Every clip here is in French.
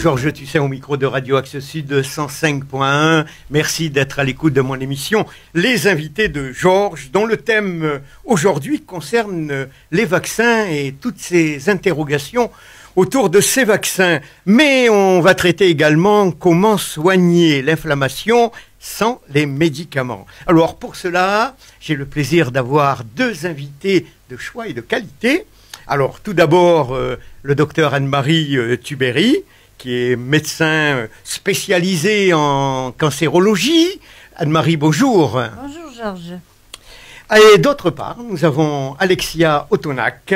Georges Tussin au micro de Radio Axe Sud 105.1. Merci d'être à l'écoute de mon émission Les invités de Georges, dont le thème aujourd'hui concerne les vaccins et toutes ces interrogations autour de ces vaccins. Mais on va traiter également comment soigner l'inflammation sans les médicaments. Alors pour cela, j'ai le plaisir d'avoir deux invités de choix et de qualité. Alors tout d'abord, le docteur Anne-Marie Tubéry, qui est médecin spécialisé en cancérologie. Anne-Marie, bonjour. Bonjour Georges. Et d'autre part, nous avons Alexia Otonac,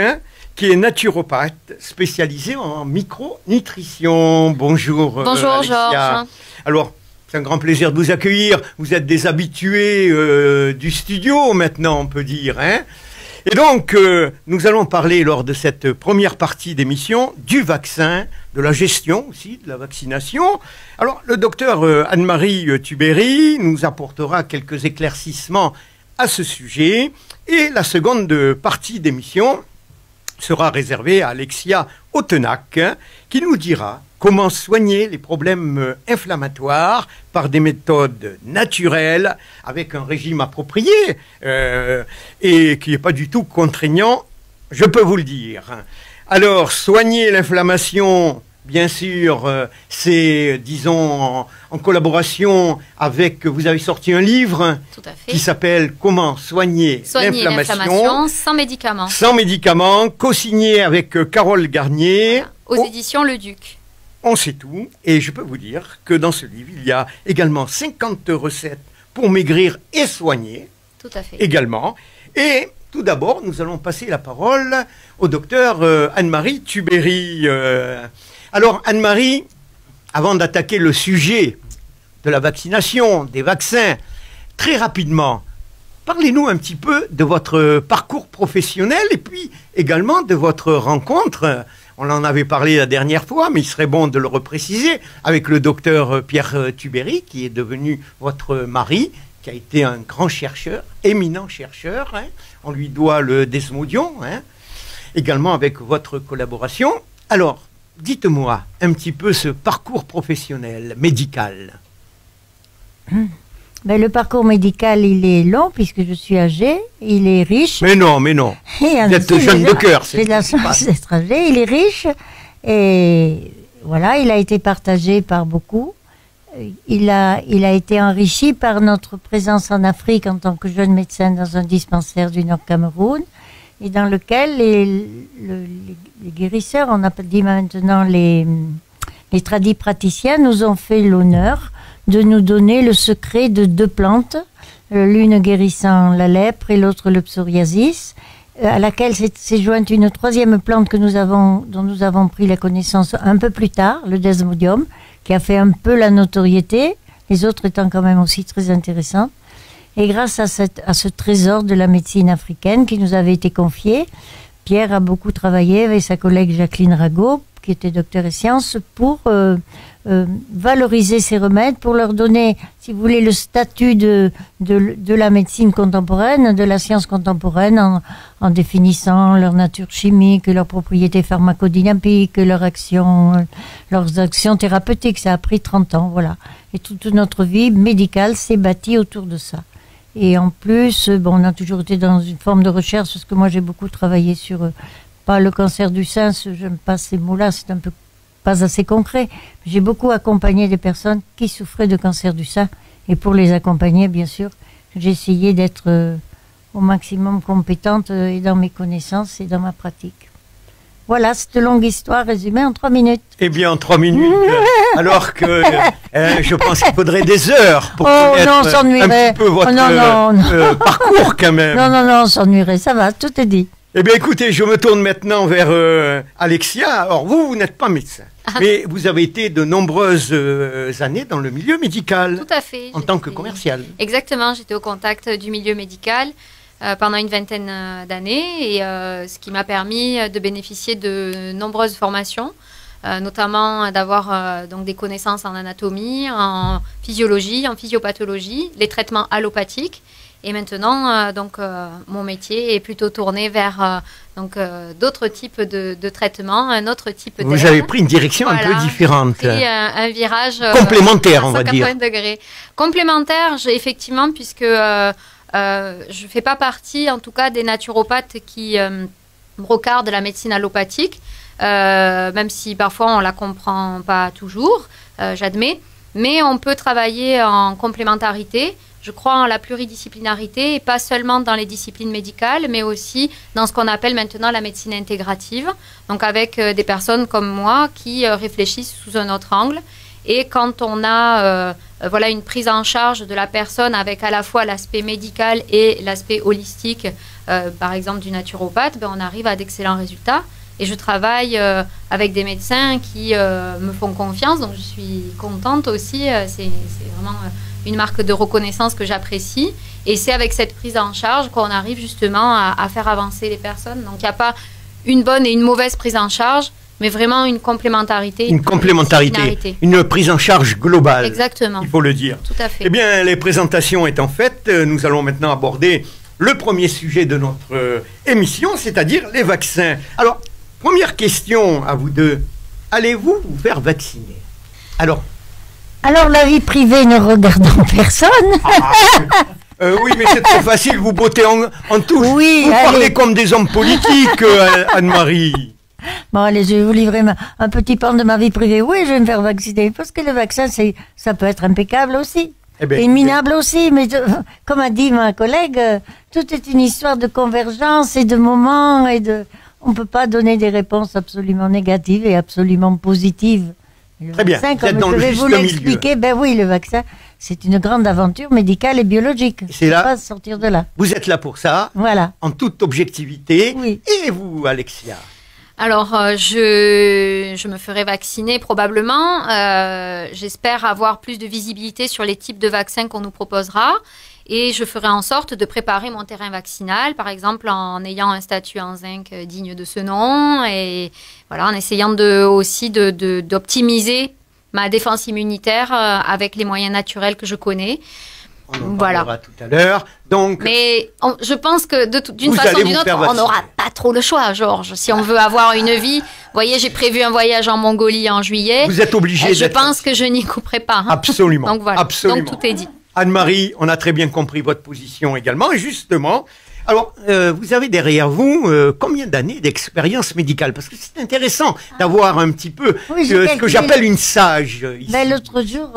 qui est naturopathe spécialisée en micronutrition. Bonjour. Bonjour Alexia. Georges. Alors, c'est un grand plaisir de vous accueillir. Vous êtes des habitués du studio maintenant, on peut dire, hein. Et donc, nous allons parler lors de cette première partie d'émission du vaccin, de la gestion aussi, de la vaccination. Alors, le docteur Anne-Marie Tubéry nous apportera quelques éclaircissements à ce sujet. Et la seconde partie d'émission sera réservée à Alexia Otenac, qui nous dira comment soigner les problèmes inflammatoires par des méthodes naturelles, avec un régime approprié et qui n'est pas du tout contraignant, je peux vous le dire. Alors, soigner l'inflammation, bien sûr, c'est, disons, en collaboration avec, vous avez sorti un livre qui s'appelle « Comment soigner l'inflammation sans médicaments ». Sans médicaments, co-signé avec Carole Garnier. Voilà. Aux éditions Le Duc. On sait tout, et je peux vous dire que dans ce livre, il y a également 50 recettes pour maigrir et soigner. Tout à fait. Également. Et tout d'abord, nous allons passer la parole au docteur Anne-Marie Tubéry. Alors, Anne-Marie, avant d'attaquer le sujet de la vaccination, des vaccins, très rapidement, parlez-nous un petit peu de votre parcours professionnel et puis également de votre rencontre. On en avait parlé la dernière fois, mais il serait bon de le repréciser, avec le docteur Pierre Tubéry, qui est devenu votre mari, qui a été un grand chercheur, éminent chercheur. Hein. On lui doit le Desmodion, hein, également avec votre collaboration. Alors, dites-moi un petit peu ce parcours professionnel, médical. Ben, le parcours médical, il est long puisque je suis âgée, il est riche. Mais non, mais non. Vous êtes jeune de cœur. J'ai de la chance d'être âgée, il est riche et voilà, il a été partagé par beaucoup. Il a été enrichi par notre présence en Afrique en tant que jeune médecin dans un dispensaire du Nord Cameroun et dans lequel les guérisseurs, on appelle dit maintenant les tradipraticiens, nous ont fait l'honneur de nous donner le secret de deux plantes, l'une guérissant la lèpre et l'autre le psoriasis, à laquelle s'est jointe une troisième plante dont nous avons pris la connaissance un peu plus tard, le Desmodium, qui a fait un peu la notoriété, les autres étant quand même aussi très intéressantes. Et grâce à ce trésor de la médecine africaine qui nous avait été confié, Pierre a beaucoup travaillé avec sa collègue Jacqueline Rago, qui était docteur et sciences, pour valoriser ces remèdes, pour leur donner, si vous voulez, le statut de la médecine contemporaine, de la science contemporaine, en définissant leur nature chimique, leurs propriétés pharmacodynamiques, leurs actions thérapeutiques. Ça a pris 30 ans, voilà. Et toute notre vie médicale s'est bâtie autour de ça. Et en plus, on a toujours été dans une forme de recherche, parce que moi j'ai beaucoup travaillé sur... pas le cancer du sein, j'aime pas ces mots-là, c'est un peu pas assez concret. J'ai beaucoup accompagné des personnes qui souffraient de cancer du sein. Et pour les accompagner, bien sûr, j'ai essayé d'être au maximum compétente et dans mes connaissances et dans ma pratique. Voilà, cette longue histoire résumée en 3 minutes. Eh bien, en 3 minutes, alors que je pense qu'il faudrait des heures pour connaître non, on s'ennuierait. un petit peu votre parcours quand même. Non, on s'ennuierait, ça va, tout est dit. Eh bien, écoutez, je me tourne maintenant vers Alexia. Alors, vous n'êtes pas médecin, mais vous avez été de nombreuses années dans le milieu médical. Tout à fait. En tant que commercial. Exactement, j'étais au contact du milieu médical pendant une vingtaine d'années, et ce qui m'a permis de bénéficier de nombreuses formations, notamment d'avoir donc des connaissances en anatomie, en physiologie, en physiopathologie, les traitements allopathiques, Et maintenant, mon métier est plutôt tourné vers d'autres types de traitements, un autre type Vous avez pris une direction un peu différente. J'ai pris un virage complémentaire, on va dire. 180 degrés. Complémentaire, effectivement, puisque je ne fais pas partie, en tout cas, des naturopathes qui brocardent la médecine allopathique, même si parfois on ne la comprend pas toujours, j'admets. Mais on peut travailler en complémentarité. Je crois en la pluridisciplinarité, et pas seulement dans les disciplines médicales, mais aussi dans ce qu'on appelle maintenant la médecine intégrative. Donc avec des personnes comme moi qui réfléchissent sous un autre angle. Et quand on a une prise en charge de la personne avec à la fois l'aspect médical et l'aspect holistique, par exemple du naturopathe, on arrive à d'excellents résultats. Et je travaille avec des médecins qui me font confiance, donc je suis contente aussi. C'est vraiment une marque de reconnaissance que j'apprécie. Et c'est avec cette prise en charge qu'on arrive justement à faire avancer les personnes. Donc il n'y a pas une bonne et une mauvaise prise en charge, mais vraiment une complémentarité. Une complémentarité, une prise en charge globale. Exactement. Il faut le dire. Tout à fait. Eh bien, les présentations étant faites, nous allons maintenant aborder le premier sujet de notre émission, c'est-à-dire les vaccins. Alors, première question à vous deux. Allez-vous vous faire vacciner? Alors, la vie privée ne regardant personne. Oui, mais c'est trop facile, vous bottez en touche. Oui, vous allez. parlez comme des hommes politiques, Anne-Marie. Bon, allez, je vais vous livrer un petit pan de ma vie privée. Oui, je vais me faire vacciner, parce que le vaccin, ça peut être impeccable aussi. Et minable aussi, mais comme a dit ma collègue, tout est une histoire de convergence et de moments on ne peut pas donner des réponses absolument négatives et absolument positives. Très bien, vaccin, vous êtes dans comme le je vais juste vous l'expliquer, oui, le vaccin, c'est une grande aventure médicale et biologique. C'est il ne là. faut pas sortir de là. Vous êtes là pour ça, voilà. En toute objectivité. Oui. Et vous, Alexia? Alors, je me ferai vacciner probablement. J'espère avoir plus de visibilité sur les types de vaccins qu'on nous proposera. Et je ferai en sorte de préparer mon terrain vaccinal, par exemple en ayant un statut en zinc digne de ce nom. Et voilà, en essayant aussi d'optimiser ma défense immunitaire avec les moyens naturels que je connais. On en parlera tout à l'heure. Donc, mais je pense que d'une façon ou d'une autre, on n'aura pas trop le choix, Georges. Si on veut avoir une vie, vous voyez, j'ai prévu un voyage en Mongolie en juillet. Vous êtes obligé. Je pense que je n'y couperai pas. Hein. Absolument. Donc voilà. Absolument. Donc tout est dit. Anne-Marie, on a très bien compris votre position également. Et justement, alors, vous avez derrière vous combien d'années d'expérience médicale? Parce que c'est intéressant d'avoir un petit peu ce que j'appelle une sage. Ici. L'autre jour,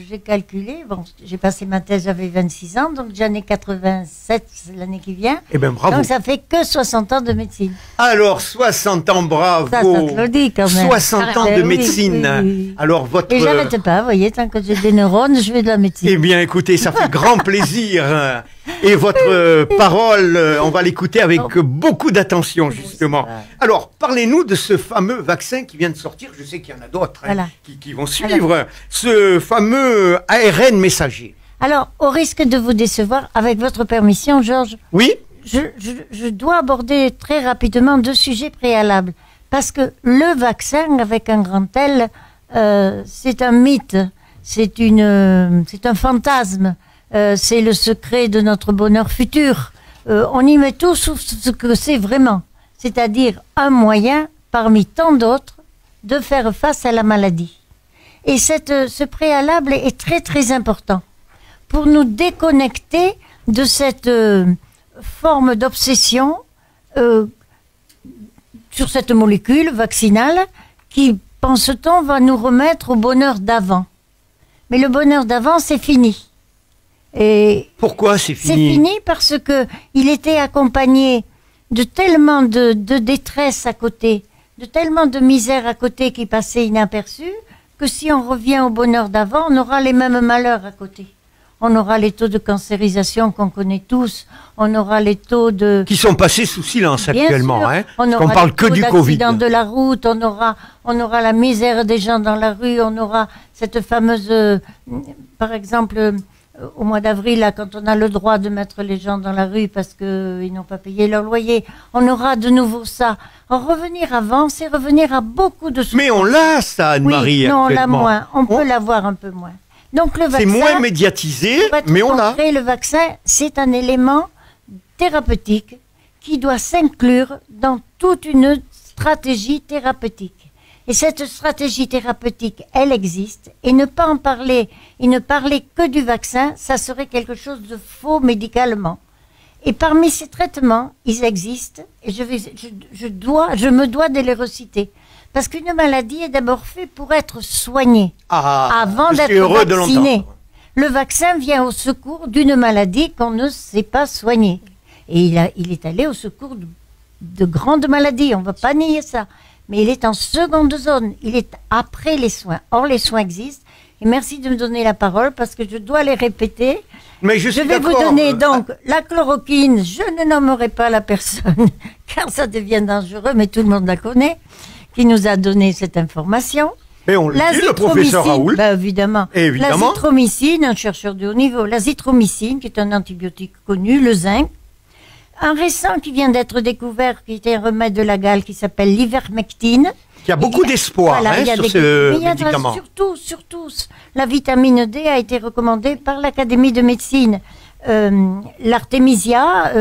j'ai calculé, j'ai passé ma thèse, j'avais 26 ans, donc j'en ai 87 l'année qui vient. Eh bien, bravo. Donc ça fait que 60 ans de médecine. Alors, 60 ans, bravo. Ça te le dit quand même. 60 ans de médecine. Oui. Alors, votre... Et j'arrête pas, vous voyez, tant que j'ai des neurones, je fais de la médecine. Eh bien, écoutez, ça fait grand plaisir. Et votre parole, on va l'écouter avec beaucoup d'attention, justement. Alors, parlez-nous de ce fameux vaccin qui vient de sortir. Je sais qu'il y en a d'autres qui vont suivre. Ce fameux ARN messager. Alors, au risque de vous décevoir, avec votre permission, Georges. Oui. Je dois aborder très rapidement 2 sujets préalables. Parce que le vaccin, avec un grand L, c'est un mythe. C'est un fantasme. C'est le secret de notre bonheur futur. On y met tout sauf ce que c'est vraiment. C'est-à-dire un moyen, parmi tant d'autres, de faire face à la maladie. Et ce préalable est très très important pour nous déconnecter de cette forme d'obsession sur cette molécule vaccinale qui, pense-t-on, va nous remettre au bonheur d'avant. Mais le bonheur d'avant, c'est fini. Et pourquoi c'est fini? C'est fini parce que il était accompagné de tellement de détresse à côté, de tellement de misère à côté qui passait inaperçu, que si on revient au bonheur d'avant, on aura les mêmes malheurs à côté. On aura les taux de cancérisation qu'on connaît tous, on aura les taux de... Qui sont passés sous silence actuellement, hein, on parce qu'on parle que du Covid. De la route, on aura la misère des gens dans la rue, on aura cette fameuse... par exemple... au mois d'avril, là, quand on a le droit de mettre les gens dans la rue parce qu'ils n'ont pas payé leur loyer, on aura de nouveau ça. En revenir avant, c'est revenir à beaucoup de... Mais on l'a, ça, Anne-Marie. Oui, non, on l'a moins. On peut l'avoir un peu moins. Donc le vaccin, c'est moins médiatisé, pour être mais on l'a. concret, le vaccin, c'est un élément thérapeutique qui doit s'inclure dans toute une stratégie thérapeutique. Et cette stratégie thérapeutique, elle existe. Et ne pas en parler, et ne parler que du vaccin, ça serait quelque chose de faux médicalement. Et parmi ces traitements, ils existent, et je me dois de les reciter. Parce qu'une maladie est d'abord faite pour être soignée, avant d'être vaccinée. Le vaccin vient au secours d'une maladie qu'on ne sait pas soigner. Et il est allé au secours de grandes maladies, on ne va pas nier ça. Mais il est en seconde zone, il est après les soins. Or, les soins existent. Et merci de me donner la parole parce que je dois les répéter. Mais je vais vous donner donc la chloroquine. Je ne nommerai pas la personne car ça devient dangereux, mais tout le monde la connaît, qui nous a donné cette information. Mais on le dit, le professeur Raoult. Ben évidemment. Évidemment. L'azithromycine, un chercheur de haut niveau. L'azithromycine, qui est un antibiotique connu, le zinc. Un récent qui vient d'être découvert, qui était un remède de la gale, qui s'appelle l'ivermectine. Il y a beaucoup d'espoir sur ce médicament. Surtout, la vitamine D a été recommandée par l'Académie de médecine. L'artémisia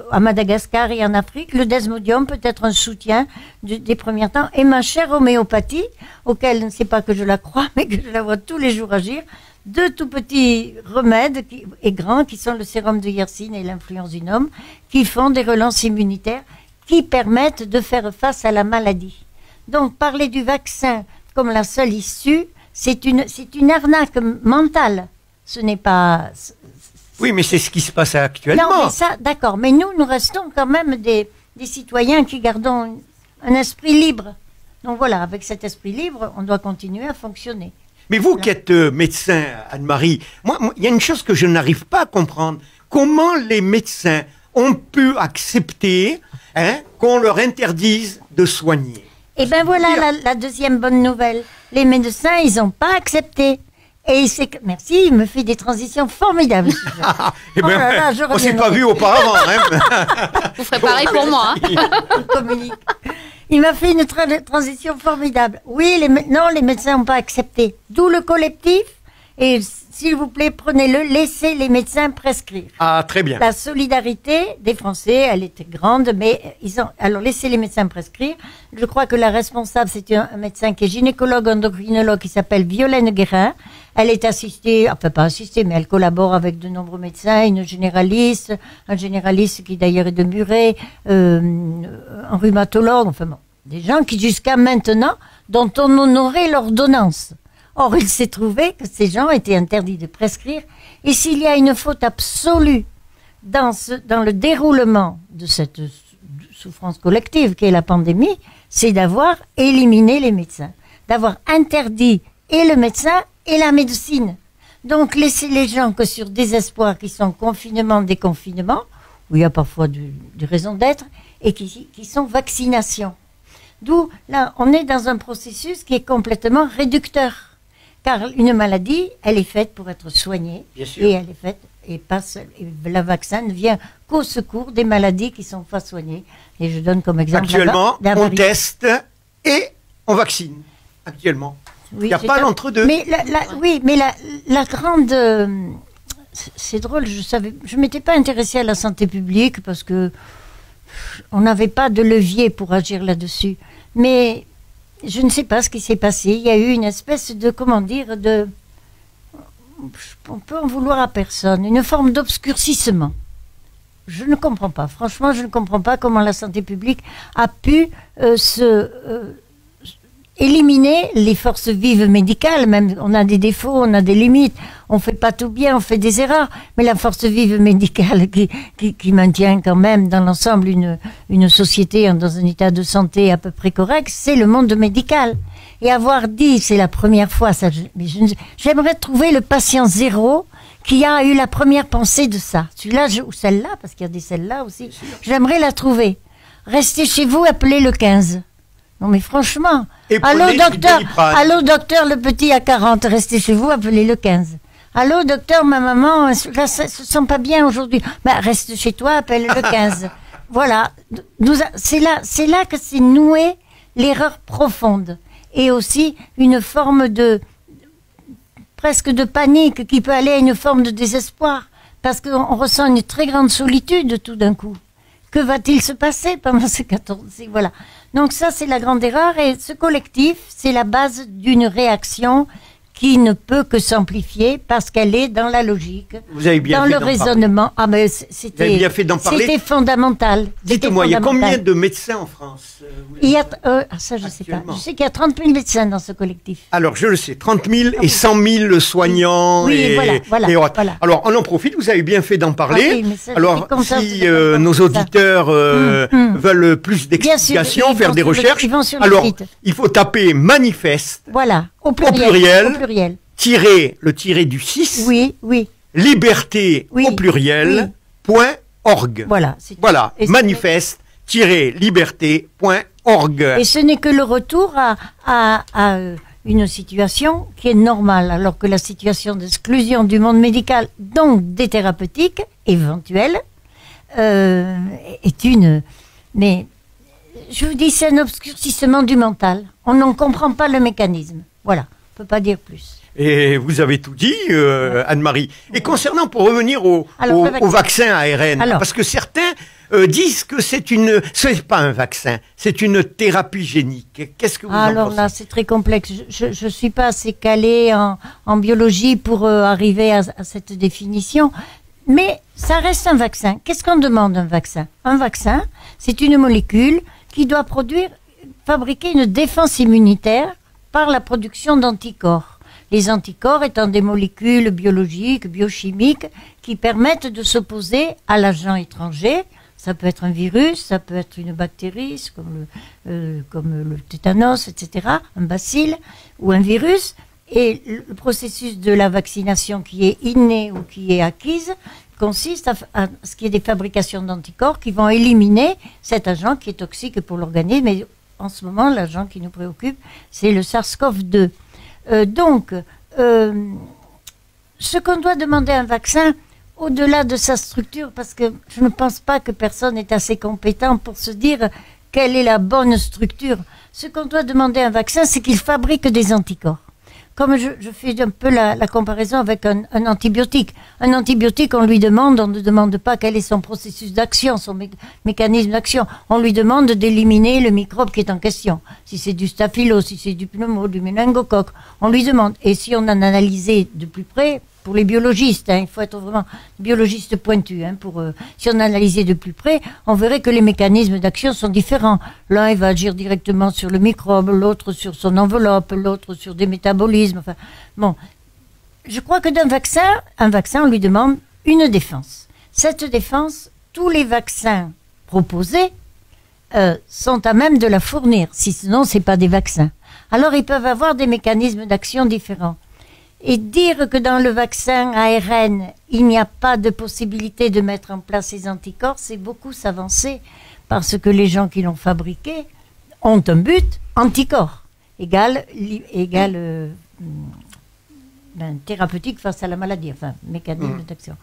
à Madagascar et en Afrique, le desmodium peut être un soutien des premiers temps. Et ma chère homéopathie, auquel je ne sais pas que je la crois, mais que je la vois tous les jours agir, deux tout petits remèdes et grands qui sont le sérum de Yersin et l'influenzinum, qui font des relances immunitaires qui permettent de faire face à la maladie. Donc parler du vaccin comme la seule issue, c'est une arnaque mentale. Ce n'est pas... Oui, mais c'est ce qui se passe actuellement. Non, mais ça, d'accord. Mais nous restons quand même des citoyens qui gardons un esprit libre. Donc voilà, avec cet esprit libre, on doit continuer à fonctionner. Mais vous qui êtes médecin, Anne-Marie, moi, il y a une chose que je n'arrive pas à comprendre. Comment les médecins ont pu accepter qu'on leur interdise de soigner? Eh bien voilà la deuxième bonne nouvelle. Les médecins, ils n'ont pas accepté. Et merci, il me fait des transitions formidables. Eh ben, on ne s'est pas vu auparavant. Vous ferez pareil pour moi. Il m'a fait une transition formidable. Oui, les médecins n'ont pas accepté. D'où le collectif. Et s'il vous plaît, prenez-le, laissez les médecins prescrire. Ah, très bien. La solidarité des Français, elle était grande, mais alors laissez les médecins prescrire. Je crois que la responsable, c'est un médecin qui est gynécologue, endocrinologue, qui s'appelle Violaine Guérin. Elle est assistée, enfin pas assistée, mais elle collabore avec de nombreux médecins, un généraliste qui d'ailleurs est de Muret, un rhumatologue, enfin bon, des gens qui jusqu'à maintenant, dont on honorait l'ordonnance. Or, il s'est trouvé que ces gens étaient interdits de prescrire. Et s'il y a une faute absolue dans le déroulement de cette souffrance collective qu'est la pandémie, c'est d'avoir éliminé les médecins, d'avoir interdit et le médecin et la médecine. Donc, laisser les gens que sur désespoir, qui sont confinement, déconfinement, où il y a parfois des raisons d'être, et qui sont vaccination. D'où, là, on est dans un processus qui est complètement réducteur. Car une maladie, elle est faite pour être soignée. Bien sûr. Et elle est faite, et le vaccin ne vient qu'au secours des maladies qui sont pas soignées. Et je donne comme exemple... Actuellement, on teste et on vaccine. Actuellement. Oui, il n'y a pas l'entre-deux. Mais la grande... c'est drôle, je m'étais pas intéressée à la santé publique parce que on n'avait pas de levier pour agir là-dessus. Mais... je ne sais pas ce qui s'est passé. Il y a eu une espèce de, on peut en vouloir à personne, une forme d'obscurcissement. Je ne comprends pas. Franchement, je ne comprends pas comment la santé publique a pu éliminer les forces vives médicales. Même, on a des défauts, on a des limites. On fait pas tout bien, on fait des erreurs. Mais la force vive médicale qui maintient quand même dans l'ensemble une société dans un état de santé à peu près correct, c'est le monde médical. Et avoir dit, c'est la première fois, j'aimerais trouver le patient zéro qui a eu la première pensée de ça. Celui-là, ou celle-là, parce qu'il y a des celles-là aussi. J'aimerais la trouver. Restez chez vous, appelez le 15. Non mais franchement, allô docteur, le petit à 40, restez chez vous, appelez le 15. Allô docteur, ma maman, là, ça se sent pas bien aujourd'hui. Bah, reste chez toi, appelle le 15. Voilà, c'est là que s'est nouée l'erreur profonde. Et aussi une forme presque de panique qui peut aller à une forme de désespoir, parce qu'on ressent une très grande solitude tout d'un coup. Que va-t-il se passer pendant ces 14 ans? Voilà. Donc ça, c'est la grande erreur, et ce collectif, c'est la base d'une réaction qui ne peut que s'amplifier parce qu'elle est dans la logique, Vous avez bien dans fait le d'en raisonnement. Ah mais Vous avez bien fait d'en parler. c'était fondamental. Dites-moi, il y a combien de médecins en France Il y a, ça je sais pas. Je sais qu'il y a 30 000 médecins dans ce collectif. Alors, je le sais, 30 000 et 100 000 soignants Oui, et, voilà. et autres. Alors, on en profite, vous avez bien fait d'en parler. Ah oui, mais ça, Alors, j'étais contente si de nos ça. auditeurs veulent plus Bien sûr, d'explications, ils faire vont des sur le- recherches, ils vont sur le alors, site. il faut taper manifeste, Voilà, au pluriel. pluriel. Au pluriel. le tiré du 6, Oui, oui. liberté Oui, au pluriel, .org. Voilà. Voilà, Et c'est- manifeste-liberté.org. Et ce n'est que le retour à une situation qui est normale, alors que la situation d'exclusion du monde médical, donc des thérapeutiques éventuelles, est une... Mais je vous dis, c'est un obscurcissement du mental. On n'en comprend pas le mécanisme. Voilà, on ne peut pas dire plus. Et vous avez tout dit, Anne-Marie. Et concernant, pour revenir au vaccin ARN, parce que certains disent que c'est pas un vaccin, c'est une thérapie génique. Qu'est-ce que vous en pensez? Alors là, c'est très complexe. Je suis pas assez calée en biologie pour arriver à cette définition. Mais ça reste un vaccin. Qu'est-ce qu'on demande un vaccin? Un vaccin, c'est une molécule qui doit fabriquer une défense immunitaire par la production d'anticorps. Les anticorps étant des molécules biologiques, biochimiques, qui permettent de s'opposer à l'agent étranger. Ça peut être un virus, ça peut être une bactérie, comme le tétanos, etc., un bacille ou un virus. Et le processus de la vaccination qui est inné ou qui est acquise consiste à ce qu'il y ait des fabrications d'anticorps qui vont éliminer cet agent qui est toxique pour l'organisme. Et en ce moment, l'agent qui nous préoccupe, c'est le SARS-CoV-2. Donc, ce qu'on doit demander à un vaccin, au-delà de sa structure, parce que je ne pense pas que personne n'est assez compétent pour se dire quelle est la bonne structure. Ce qu'on doit demander à un vaccin, c'est qu'il fabrique des anticorps. Comme je fais un peu la comparaison avec un antibiotique. Un antibiotique, on ne demande pas quel est son processus d'action, son mécanisme d'action. On lui demande d'éliminer le microbe qui est en question. Si c'est du staphylos, si c'est du pneumo, du méningocoque, on lui demande. Et si on en analysait de plus près, pour les biologistes, il faut être vraiment biologiste pointu. Si on analysait de plus près, on verrait que les mécanismes d'action sont différents. L'un il va agir directement sur le microbe, l'autre sur son enveloppe, l'autre sur des métabolismes. Enfin, bon, je crois que un vaccin, on lui demande une défense. Cette défense, tous les vaccins proposés sont à même de la fournir. Sinon, c'est pas des vaccins. Alors, ils peuvent avoir des mécanismes d'action différents. Et dire que dans le vaccin ARN, il n'y a pas de possibilité de mettre en place ces anticorps, c'est beaucoup s'avancer, parce que les gens qui l'ont fabriqué ont un but, anticorps, égale thérapeutique face à la maladie, enfin, mécanisme d'action.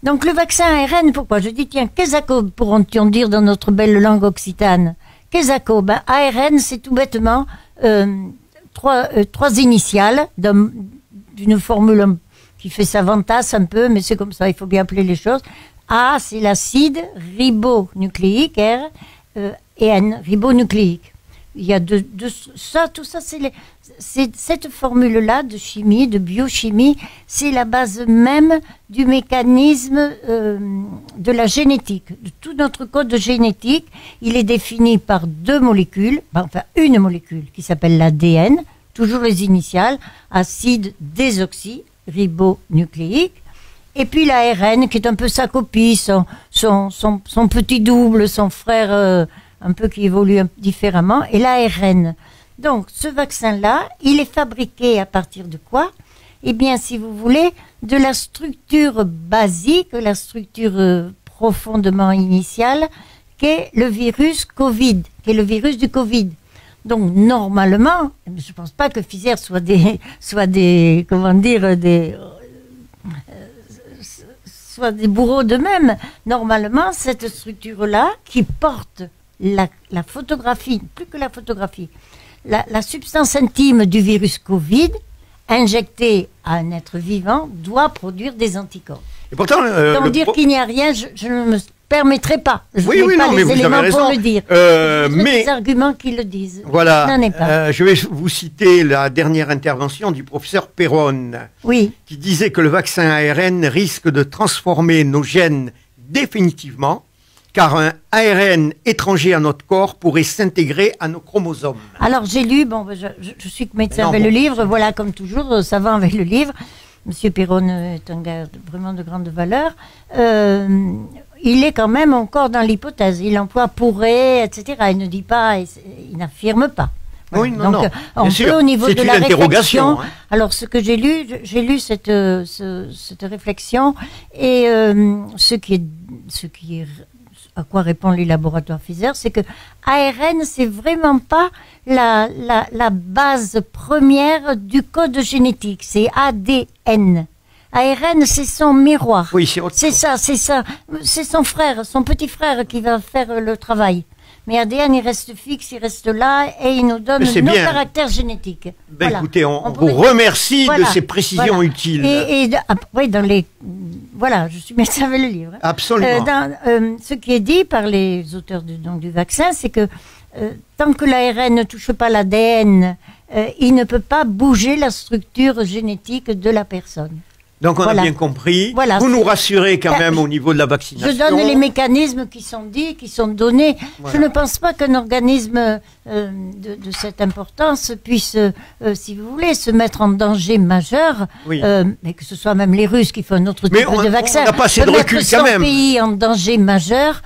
Donc le vaccin ARN, pourquoi? Je dis, tiens, qu'est-ce pourront-on dire dans notre belle langue occitane? Qu'est-ce ARN, c'est tout bêtement trois initiales d'une formule qui fait saventasse un peu, mais c'est comme ça, il faut bien appeler les choses. A, c'est l'acide ribonucléique, R, et N, ribonucléique. Il y a tout ça, c'est cette formule-là de chimie, de biochimie, c'est la base même du mécanisme de la génétique, de tout notre code génétique. Il est défini par deux molécules, enfin une molécule qui s'appelle l'ADN, toujours les initiales, acide désoxyribonucléique, et puis l'ARN qui est un peu sa copie, son petit double, son frère un peu qui évolue différemment, et l'ARN. Donc ce vaccin-là, il est fabriqué à partir de quoi? Eh bien, si vous voulez, de la structure basique, la structure profondément initiale, qu'est le virus Covid, qui est le virus du Covid. Donc normalement, je ne pense pas que Pfizer soit des bourreaux d'eux-mêmes. Normalement, cette structure-là qui porte la photographie, plus que la photographie, la substance intime du virus Covid, injecté à un être vivant doit produire des anticorps. Et pourtant, Tant dire qu'il n'y a rien, je ne me permettrai pas. Je Oui, n'ai oui, pas non, les mais vous éléments avez pour raison. le dire. Mais des arguments qui le disent. voilà, Je n'en ai pas. je vais vous citer la dernière intervention du professeur Perron, Oui, qui disait que le vaccin ARN risque de transformer nos gènes définitivement, car un ARN étranger à notre corps pourrait s'intégrer à nos chromosomes. alors j'ai lu, bon, je suis médecin Non, avec bon. le livre, voilà, comme toujours, savant avec le livre. Monsieur Perron est un gars vraiment de grande valeur. Il est quand même encore dans l'hypothèse. Il emploie pourrait, etc. Il ne dit pas, il n'affirme pas. Oui, non, Donc, non, on bien peut sûr. au niveau C'est de une la interrogation, réflexion. hein. Alors, ce que j'ai lu cette réflexion et ce qui est à quoi répondent les laboratoires Pfizer, c'est que ARN, c'est vraiment pas la base première du code génétique. C'est ADN. ARN, c'est son miroir. Oui, c'est autre C'est chose. ça, c'est ça. C'est son frère, son petit frère qui va faire le travail. Mais ADN, il reste fixe, il reste là et il nous donne Mais c'est nos bien. caractères génétiques. Ben, Voilà. écoutez, on pourrait- vous remercie Voilà, de ces précisions voilà. utiles. Oui, dans les... Voilà, je suis médecin avec le livre. Hein. Absolument. Ce qui est dit par les auteurs du vaccin, c'est que tant que l'ARN ne touche pas l'ADN, il ne peut pas bouger la structure génétique de la personne. Donc on Voilà. a bien compris. Voilà. Vous nous rassurez quand Ben, même au niveau de la vaccination. Je donne les mécanismes qui sont dits, qui sont donnés. Voilà. Je ne pense pas qu'un organisme de cette importance puisse, si vous voulez, se mettre en danger majeur, Oui. mais que ce soit même les Russes qui font un autre Mais type on- de vaccin. on n'a pas assez de peut mettre recul son quand même. pays en danger majeur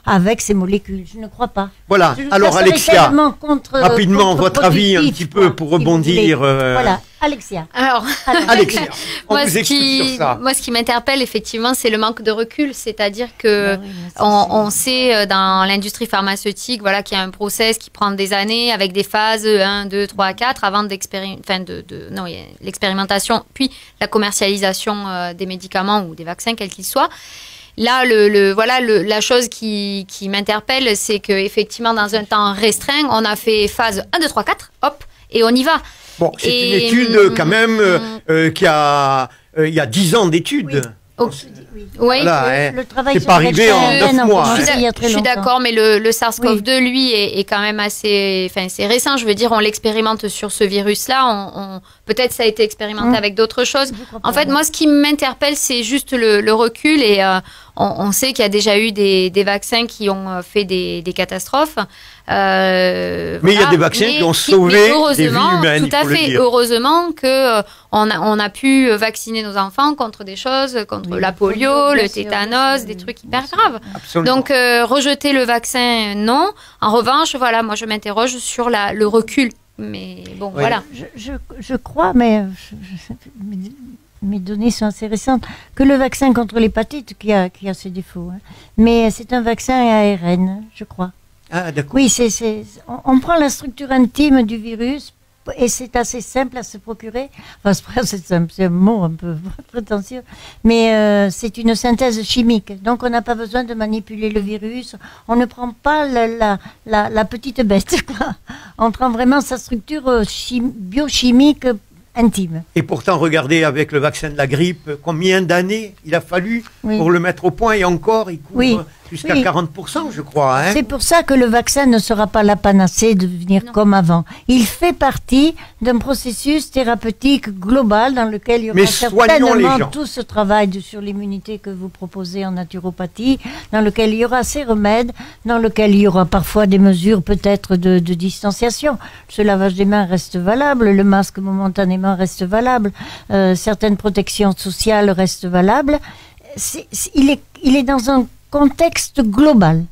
avec ces molécules. Je ne crois pas. Voilà. Je Alors serais Alexia, tellement rapidement votre avis un contre-productif, petit peu quoi, pour si vous rebondir. voulez. Voilà, Alexia. Alors, Alexia, on moi, vous explique sur ça. ce qui m'interpelle effectivement, c'est le manque de recul. C'est-à-dire que Ah oui, mais ça, on sait dans l'industrie pharmaceutique, voilà, qu'il y a un process qui prend des années avec des phases 1, 2, 3, 4 avant non, il y a l'expérimentation, puis la commercialisation des médicaments ou des vaccins, quels qu'ils soient. Là, la chose qui m'interpelle, c'est qu'effectivement, dans un temps restreint, on a fait phase 1, 2, 3, 4, hop, et on y va. Bon, c'est Et, une étude quand même qui a il y a 10 ans d'études. Oh, Oui. oui. Voilà, hein. Le travail C'est sur pas les arrivé en vaccins, 9 on mois, commence hein. il y a très Je suis longtemps. d'accord, mais le SARS-CoV-2, lui, est quand même assez... Enfin, c'est récent, je veux dire, on l'expérimente sur ce virus-là. Peut-être ça a été expérimenté avec d'autres choses. Je crois En pas, fait, non. moi, ce qui m'interpelle, c'est juste le recul. Et on sait qu'il y a déjà eu des vaccins qui ont fait des catastrophes. Mais il y a des vaccins qui ont sauvé des vies heureusement, humaines, tout à il faut le fait. dire. Heureusement que on a pu vacciner nos enfants contre des choses, contre Oui, la le polio, polio, bien le sûr, tétanos, bien des sûr, trucs bien hyper sûr. graves. Absolument. Donc, rejeter le vaccin, non. En revanche, voilà, moi, je m'interroge sur le recul. Mais bon, Oui. voilà. Je crois, mais mes données sont assez récentes, que le vaccin contre l'hépatite, qui a ses défauts, hein, mais c'est un vaccin à ARN, je crois. Ah, d'accord. Oui, on prend la structure intime du virus et c'est assez simple à se procurer. Enfin, c'est simple, c'est un mot un peu prétentieux, mais c'est une synthèse chimique. Donc, on n'a pas besoin de manipuler le virus. On ne prend pas la petite bête, quoi. On prend vraiment sa structure biochimique intime. Et pourtant, regardez avec le vaccin de la grippe, combien d'années il a fallu Oui. pour le mettre au point et encore, il couvre Oui. jusqu'à Oui. 40%, je crois. Hein. C'est pour ça que le vaccin ne sera pas la panacée de devenir Non. comme avant. Il fait partie d'un processus thérapeutique global dans lequel il y aura Mais soignons les certainement gens. tout ce travail sur l'immunité que vous proposez en naturopathie, dans lequel il y aura ces remèdes, dans lequel il y aura parfois des mesures peut-être de distanciation. Ce lavage des mains reste valable, le masque momentanément reste valable, certaines protections sociales restent valables. Il est dans un contexte global,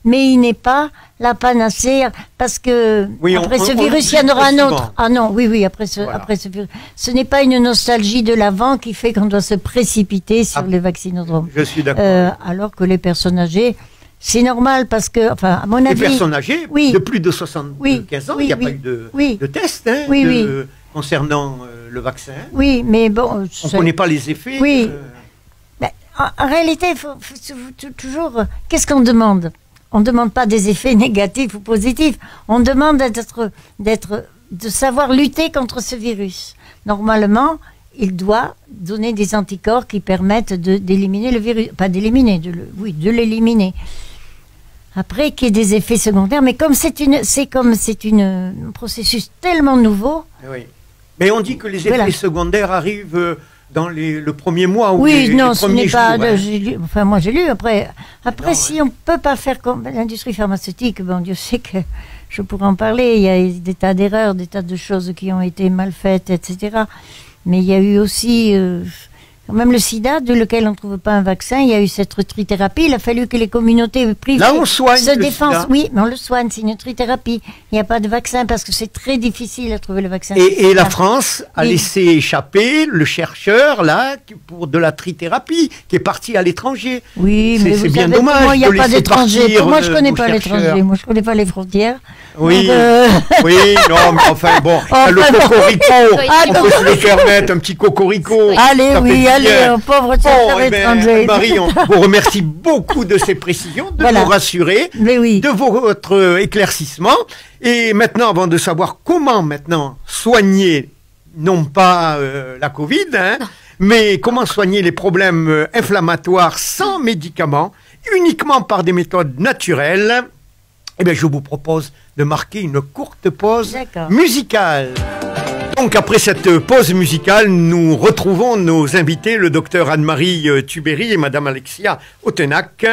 mais il n'est pas la panacée, parce que Oui, après ce on virus, le il y en aura un dit autre. souvent. Ah non, oui, après Voilà. ce virus. Ce n'est pas une nostalgie de l'avant qui fait qu'on doit se précipiter sur Ah, les vaccinodromes. Je suis d'accord. Alors que les personnes âgées, c'est normal parce que, enfin, à mon Les avis... personnes âgées oui. de plus de 75 ans, Oui, il n'y a oui. pas eu de, Oui. de test hein, Oui, concernant le vaccin. Oui, mais bon... On ne ça- connaît pas les effets. Oui. Ben, en réalité, il faut toujours... Qu'est-ce qu'on demande? On ne demande pas des effets négatifs ou positifs. On demande d'être de savoir lutter contre ce virus. Normalement, il doit donner des anticorps qui permettent d'éliminer le virus. Pas d'éliminer, de l'éliminer. Après, qu'il y ait des effets secondaires, mais comme c'est un processus tellement nouveau. Oui. Mais on dit que les effets secondaires arrivent dans le premier mois ou oui, les non, ce premiers n'est jours. pas. Hein. Enfin, moi j'ai lu après. Non, si on ne peut pas faire comme l'industrie pharmaceutique, bon, Dieu sait que je pourrais en parler. Il y a des tas d'erreurs, des tas de choses qui ont été mal faites, etc. Mais il y a eu aussi. Quand même le sida, de lequel on ne trouve pas un vaccin, il y a eu cette trithérapie. Il a fallu que les communautés privées là, on soigne se le défendent. sida. Oui, mais on le soigne, c'est une trithérapie. Il n'y a pas de vaccin parce que c'est très difficile à trouver le vaccin. Et la France a laissé échapper le chercheur, là, pour de la trithérapie, qui est parti à l'étranger. Oui, mais c'est vous bien savez, dommage moi, il n'y a de pas laisser d'étranger. partir Moi, je ne connais nos pas chercheurs. l'étranger. Moi, je ne connais pas les frontières. Oui, Donc, oui, non, mais enfin bon, le cocorico, on peut se le permettre, un petit cocorico. Allez, ça fait oui, du allez, bien. pauvre Bon, chercheur eh ben, étranger. Marie, on vous remercie beaucoup de ces précisions, de Voilà. nous rassurer, Mais oui. de votre éclaircissement. Et maintenant, avant de savoir comment maintenant soigner, non pas la Covid, hein, mais comment soigner les problèmes inflammatoires sans médicaments, uniquement par des méthodes naturelles, eh bien, je vous propose de marquer une courte pause D'accord. musicale. Donc, après cette pause musicale, nous retrouvons nos invités, le docteur Anne-Marie Tubéry et madame Alexia Ottenac,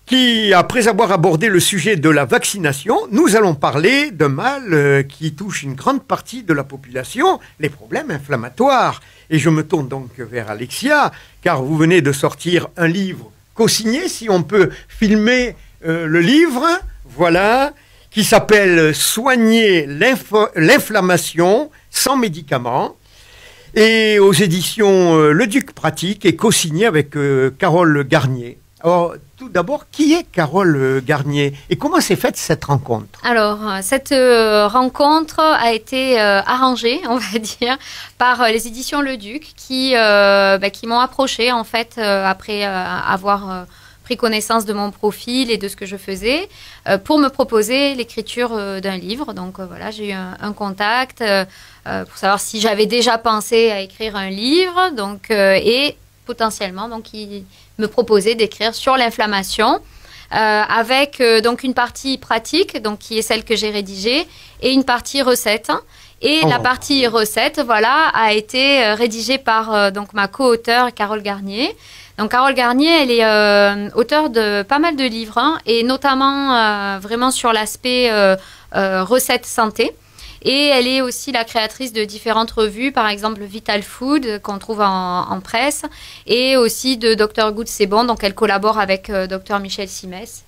qui, après avoir abordé le sujet de la vaccination, nous allons parler d'un mal qui touche une grande partie de la population, les problèmes inflammatoires. Et je me tourne donc vers Alexia, car vous venez de sortir un livre co-signé, si on peut filmer le livre, voilà, qui s'appelle « Soigner l'inflammation sans médicaments ». Et aux éditions Le Duc Pratique et co-signé avec Carole Garnier. Alors, tout d'abord, qui est Carole Garnier et comment s'est faite cette rencontre? Alors, cette rencontre a été arrangée, on va dire, par les éditions Le Duc qui m'ont approchée, en fait, après avoir pris connaissance de mon profil et de ce que je faisais, pour me proposer l'écriture d'un livre. Donc, voilà, j'ai eu un contact pour savoir si j'avais déjà pensé à écrire un livre, donc, et potentiellement, donc, il me proposait d'écrire sur l'inflammation, avec donc une partie pratique, donc qui est celle que j'ai rédigée, et une partie recette. Et la partie recette, voilà, a été rédigée par donc ma co-auteure Carole Garnier. Donc Carole Garnier, elle est auteure de pas mal de livres, hein, et notamment vraiment sur l'aspect recette santé. Et elle est aussi la créatrice de différentes revues, par exemple Vital Food, qu'on trouve en presse, et aussi de Dr Good C'est Bon, donc elle collabore avec Dr Michel Simès.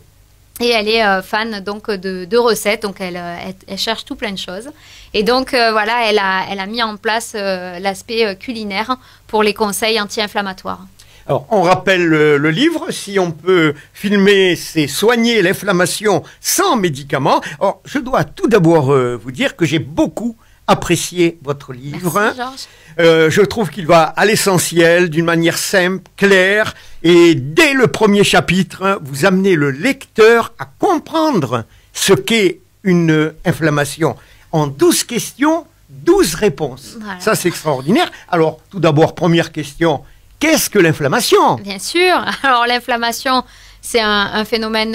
Et elle est fan donc de recettes, donc elle cherche tout plein de choses. Et donc voilà, elle a mis en place l'aspect culinaire pour les conseils anti-inflammatoires. Alors, on rappelle le livre, si on peut filmer, c'est Soigner l'inflammation sans médicaments. Alors, je dois tout d'abord vous dire que j'ai beaucoup apprécié votre livre. Merci, Georges. Je trouve qu'il va à l'essentiel, d'une manière simple, claire, et dès le premier chapitre, vous amenez le lecteur à comprendre ce qu'est une inflammation. En 12 questions, 12 réponses. Voilà. Ça, c'est extraordinaire. Alors, tout d'abord, première question. Qu'est-ce que l'inflammation? Bien sûr. Alors l'inflammation, c'est un phénomène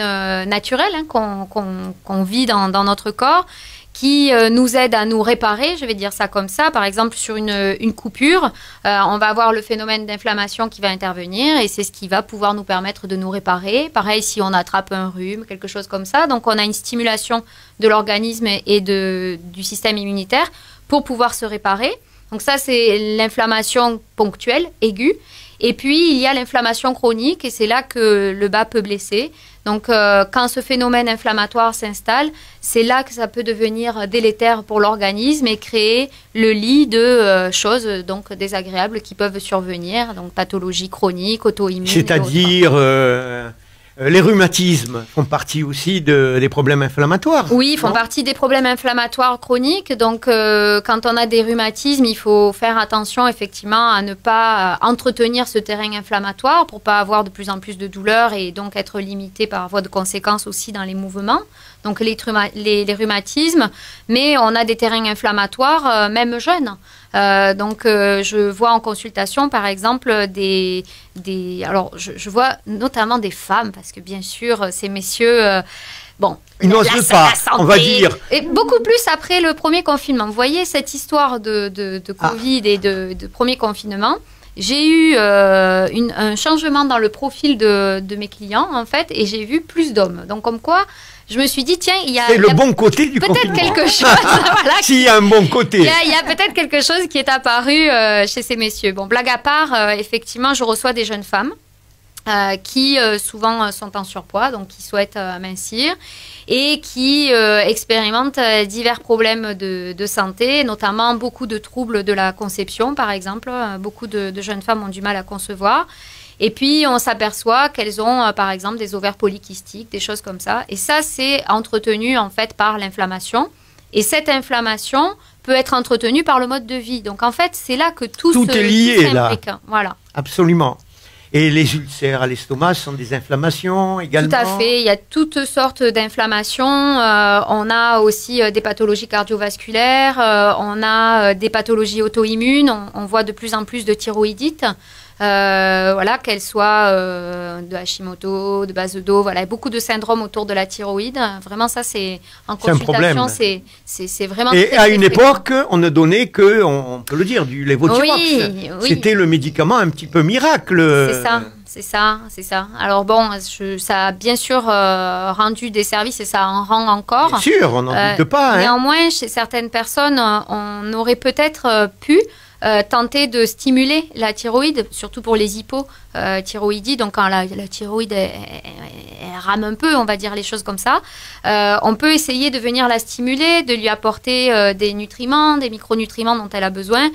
naturel, hein, qu'on vit dans notre corps, qui nous aide à nous réparer, je vais dire ça comme ça. Par exemple, sur une coupure, on va avoir le phénomène d'inflammation qui va intervenir et c'est ce qui va pouvoir nous permettre de nous réparer. Pareil, si on attrape un rhume, quelque chose comme ça. Donc, on a une stimulation de l'organisme et du système immunitaire pour pouvoir se réparer. Donc ça, c'est l'inflammation ponctuelle, aiguë. Et puis, il y a l'inflammation chronique et c'est là que le bas peut blesser. Donc, quand ce phénomène inflammatoire s'installe, c'est là que ça peut devenir délétère pour l'organisme et créer le lit de choses donc désagréables qui peuvent survenir. Donc, pathologies chroniques, auto-immunes. C'est-à-dire... les rhumatismes font partie aussi des problèmes inflammatoires. Oui, ils font partie des problèmes inflammatoires chroniques. Donc, quand on a des rhumatismes, il faut faire attention effectivement à ne pas entretenir ce terrain inflammatoire pour pas avoir de plus en plus de douleurs et donc être limité par voie de conséquence aussi dans les mouvements. donc les rhumatismes, mais on a des terrains inflammatoires, même jeunes. Donc, je vois en consultation, par exemple, alors, je vois notamment des femmes, parce que bien sûr, ces messieurs, bon, ils n'osent pas, on va dire. Et beaucoup plus après le premier confinement. Vous voyez, cette histoire de Covid et de premier confinement, j'ai eu un changement dans le profil de mes clients, en fait, et j'ai vu plus d'hommes. Donc, comme quoi, je me suis dit, tiens, il y a... C'est le bon côté du confinement. Peut-être quelque chose, voilà. S'il y a un bon côté. Il y a peut-être quelque chose qui est apparu chez ces messieurs. Bon, blague à part, effectivement, je reçois des jeunes femmes qui souvent sont en surpoids, donc qui souhaitent mincir et qui expérimentent divers problèmes de santé, notamment beaucoup de troubles de la conception, par exemple. Beaucoup de jeunes femmes ont du mal à concevoir. Et puis, on s'aperçoit qu'elles ont, par exemple, des ovaires polykystiques, des choses comme ça. Et ça, c'est entretenu, en fait, par l'inflammation. Et cette inflammation peut être entretenue par le mode de vie. Donc, en fait, c'est là que tout est lié, là. Voilà. Absolument. Et les ulcères à l'estomac sont des inflammations également? Tout à fait, il y a toutes sortes d'inflammations. On a aussi des pathologies cardiovasculaires, on a des pathologies auto-immunes, on voit de plus en plus de thyroïdite. Voilà, qu'elle soit de Hashimoto, de base de dos, voilà, beaucoup de syndromes autour de la thyroïde. Vraiment, ça, c'est en consultation, c'est vraiment. Et très, à très une époque, on ne donnait que, on peut le dire, du lévothyrox. Oui. C'était le médicament un petit peu miracle. C'est ça. Alors bon, ça a bien sûr rendu des services et ça en rend encore. Bien sûr, on n'en doute pas. Néanmoins, chez certaines personnes, on aurait peut-être pu tenter de stimuler la thyroïde, surtout pour les hypothyroïdies. Donc quand la thyroïde elle rame un peu, on va dire les choses comme ça, on peut essayer de venir la stimuler, de lui apporter des nutriments, des micronutriments dont elle a besoin,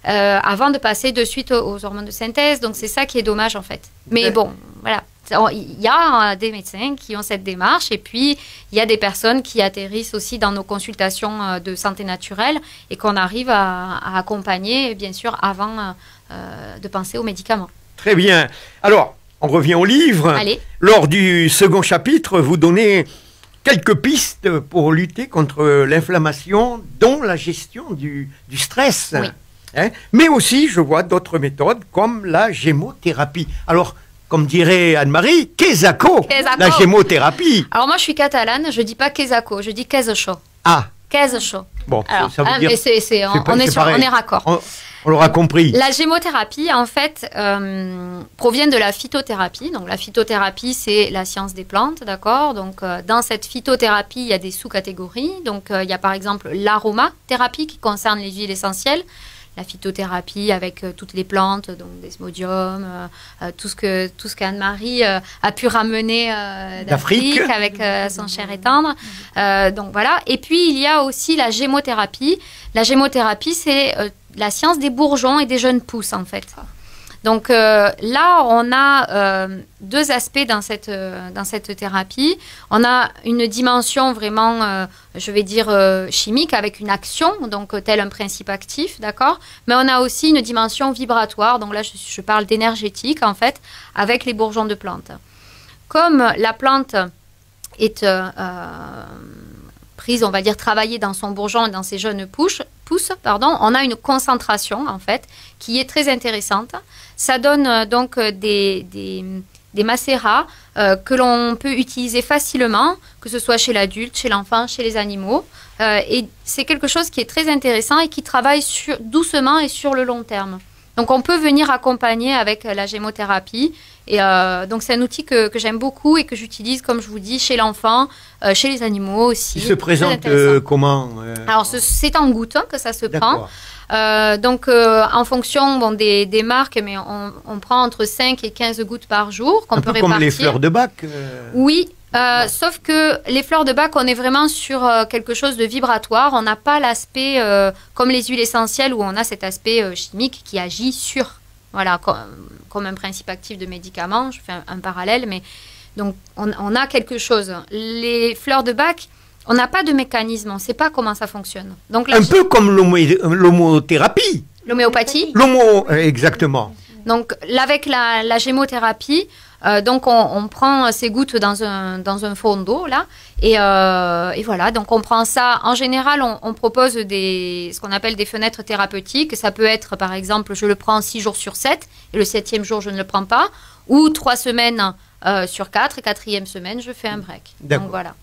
avant de passer de suite aux hormones de synthèse. Donc c'est ça qui est dommage en fait. Mais bon, voilà. Il y a des médecins qui ont cette démarche et puis il y a des personnes qui atterrissent aussi dans nos consultations de santé naturelle et qu'on arrive à accompagner, bien sûr, avant de penser aux médicaments. Très bien. Alors, on revient au livre. Allez. Lors du second chapitre, vous donnez quelques pistes pour lutter contre l'inflammation, dont la gestion du stress. Oui. Mais aussi, je vois d'autres méthodes comme la gémothérapie. Alors, comme dirait Anne-Marie, Quesaco, la gémothérapie. Alors moi, je suis catalane, je dis pas Quesaco, je dis Quesacho. Ah. Quesacho. Bon, alors, ça veut dire... Mais on est raccord. On l'aura compris. La gémothérapie, en fait, provient de la phytothérapie. Donc, la phytothérapie, c'est la science des plantes, d'accord? Donc, dans cette phytothérapie, il y a des sous-catégories. Donc, il y a par exemple l'aromathérapie qui concerne les huiles essentielles. La phytothérapie avec toutes les plantes, donc desmodium, tout ce qu'Anne-Marie a pu ramener d'Afrique avec son cher et tendre. Donc voilà. Et puis il y a aussi la gémothérapie. La gémothérapie, c'est la science des bourgeons et des jeunes pousses en fait. Donc là, on a deux aspects dans cette thérapie. On a une dimension vraiment, je vais dire, chimique avec une action, donc tel un principe actif, d'accord? Mais on a aussi une dimension vibratoire, donc là, je parle d'énergétique, en fait, avec les bourgeons de plantes. Comme la plante est prise, on va dire, travaillée dans son bourgeon et dans ses jeunes pousses, on a une concentration, en fait, qui est très intéressante. Ça donne donc des macérats que l'on peut utiliser facilement, que ce soit chez l'adulte, chez l'enfant, chez les animaux. Et c'est quelque chose qui est très intéressant et qui travaille doucement et sur le long terme. Donc, on peut venir accompagner avec la gémothérapie. Et donc, c'est un outil que j'aime beaucoup et que j'utilise, comme je vous dis, chez l'enfant, chez les animaux aussi. Il se présente comment Alors, c'est en gouttes que ça se prend. Donc, en fonction des marques, mais on prend entre 5 et 15 gouttes par jour qu'on peut répartir. Comme les fleurs de bac Oui, sauf que les fleurs de bac, on est vraiment sur quelque chose de vibratoire. On n'a pas l'aspect, comme les huiles essentielles, où on a cet aspect chimique qui agit sur, voilà, comme un principe actif de médicament. Je fais un parallèle, mais donc on a quelque chose. Les fleurs de bac, on n'a pas de mécanisme, on ne sait pas comment ça fonctionne. Donc, un peu comme l'homothérapie. L'homéopathie. Exactement. Donc, avec la gémothérapie, Donc on prend ces gouttes dans un fond d'eau là et voilà, donc on prend ça. En général, on propose ce qu'on appelle des fenêtres thérapeutiques. Ça peut être par exemple, je le prends 6 jours sur 7 et le 7e jour je ne le prends pas, ou 3 semaines sur 4 et 4e semaine je fais un break. Donc voilà.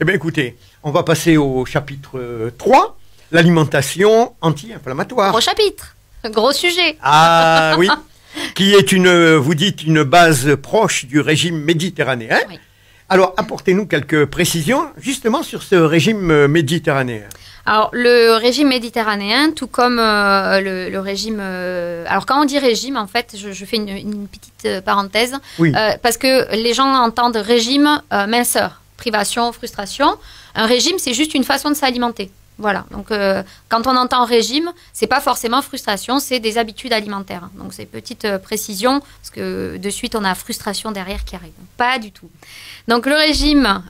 Eh bien écoutez, on va passer au chapitre 3, l'alimentation anti-inflammatoire. Gros chapitre, gros sujet. Ah oui. Qui est vous dites, une base proche du régime méditerranéen. Oui. Alors, apportez-nous quelques précisions, justement, sur ce régime méditerranéen. Alors, le régime méditerranéen, tout comme le régime... alors, quand on dit régime, en fait, je fais une petite parenthèse, Oui. Parce que les gens entendent régime minceur, privation, frustration. Un régime, c'est juste une façon de s'alimenter. Voilà, donc quand on entend régime, c'est pas forcément frustration, c'est des habitudes alimentaires. Donc c'est petite précision, parce que de suite on a frustration derrière qui arrive. Pas du tout. Donc le régime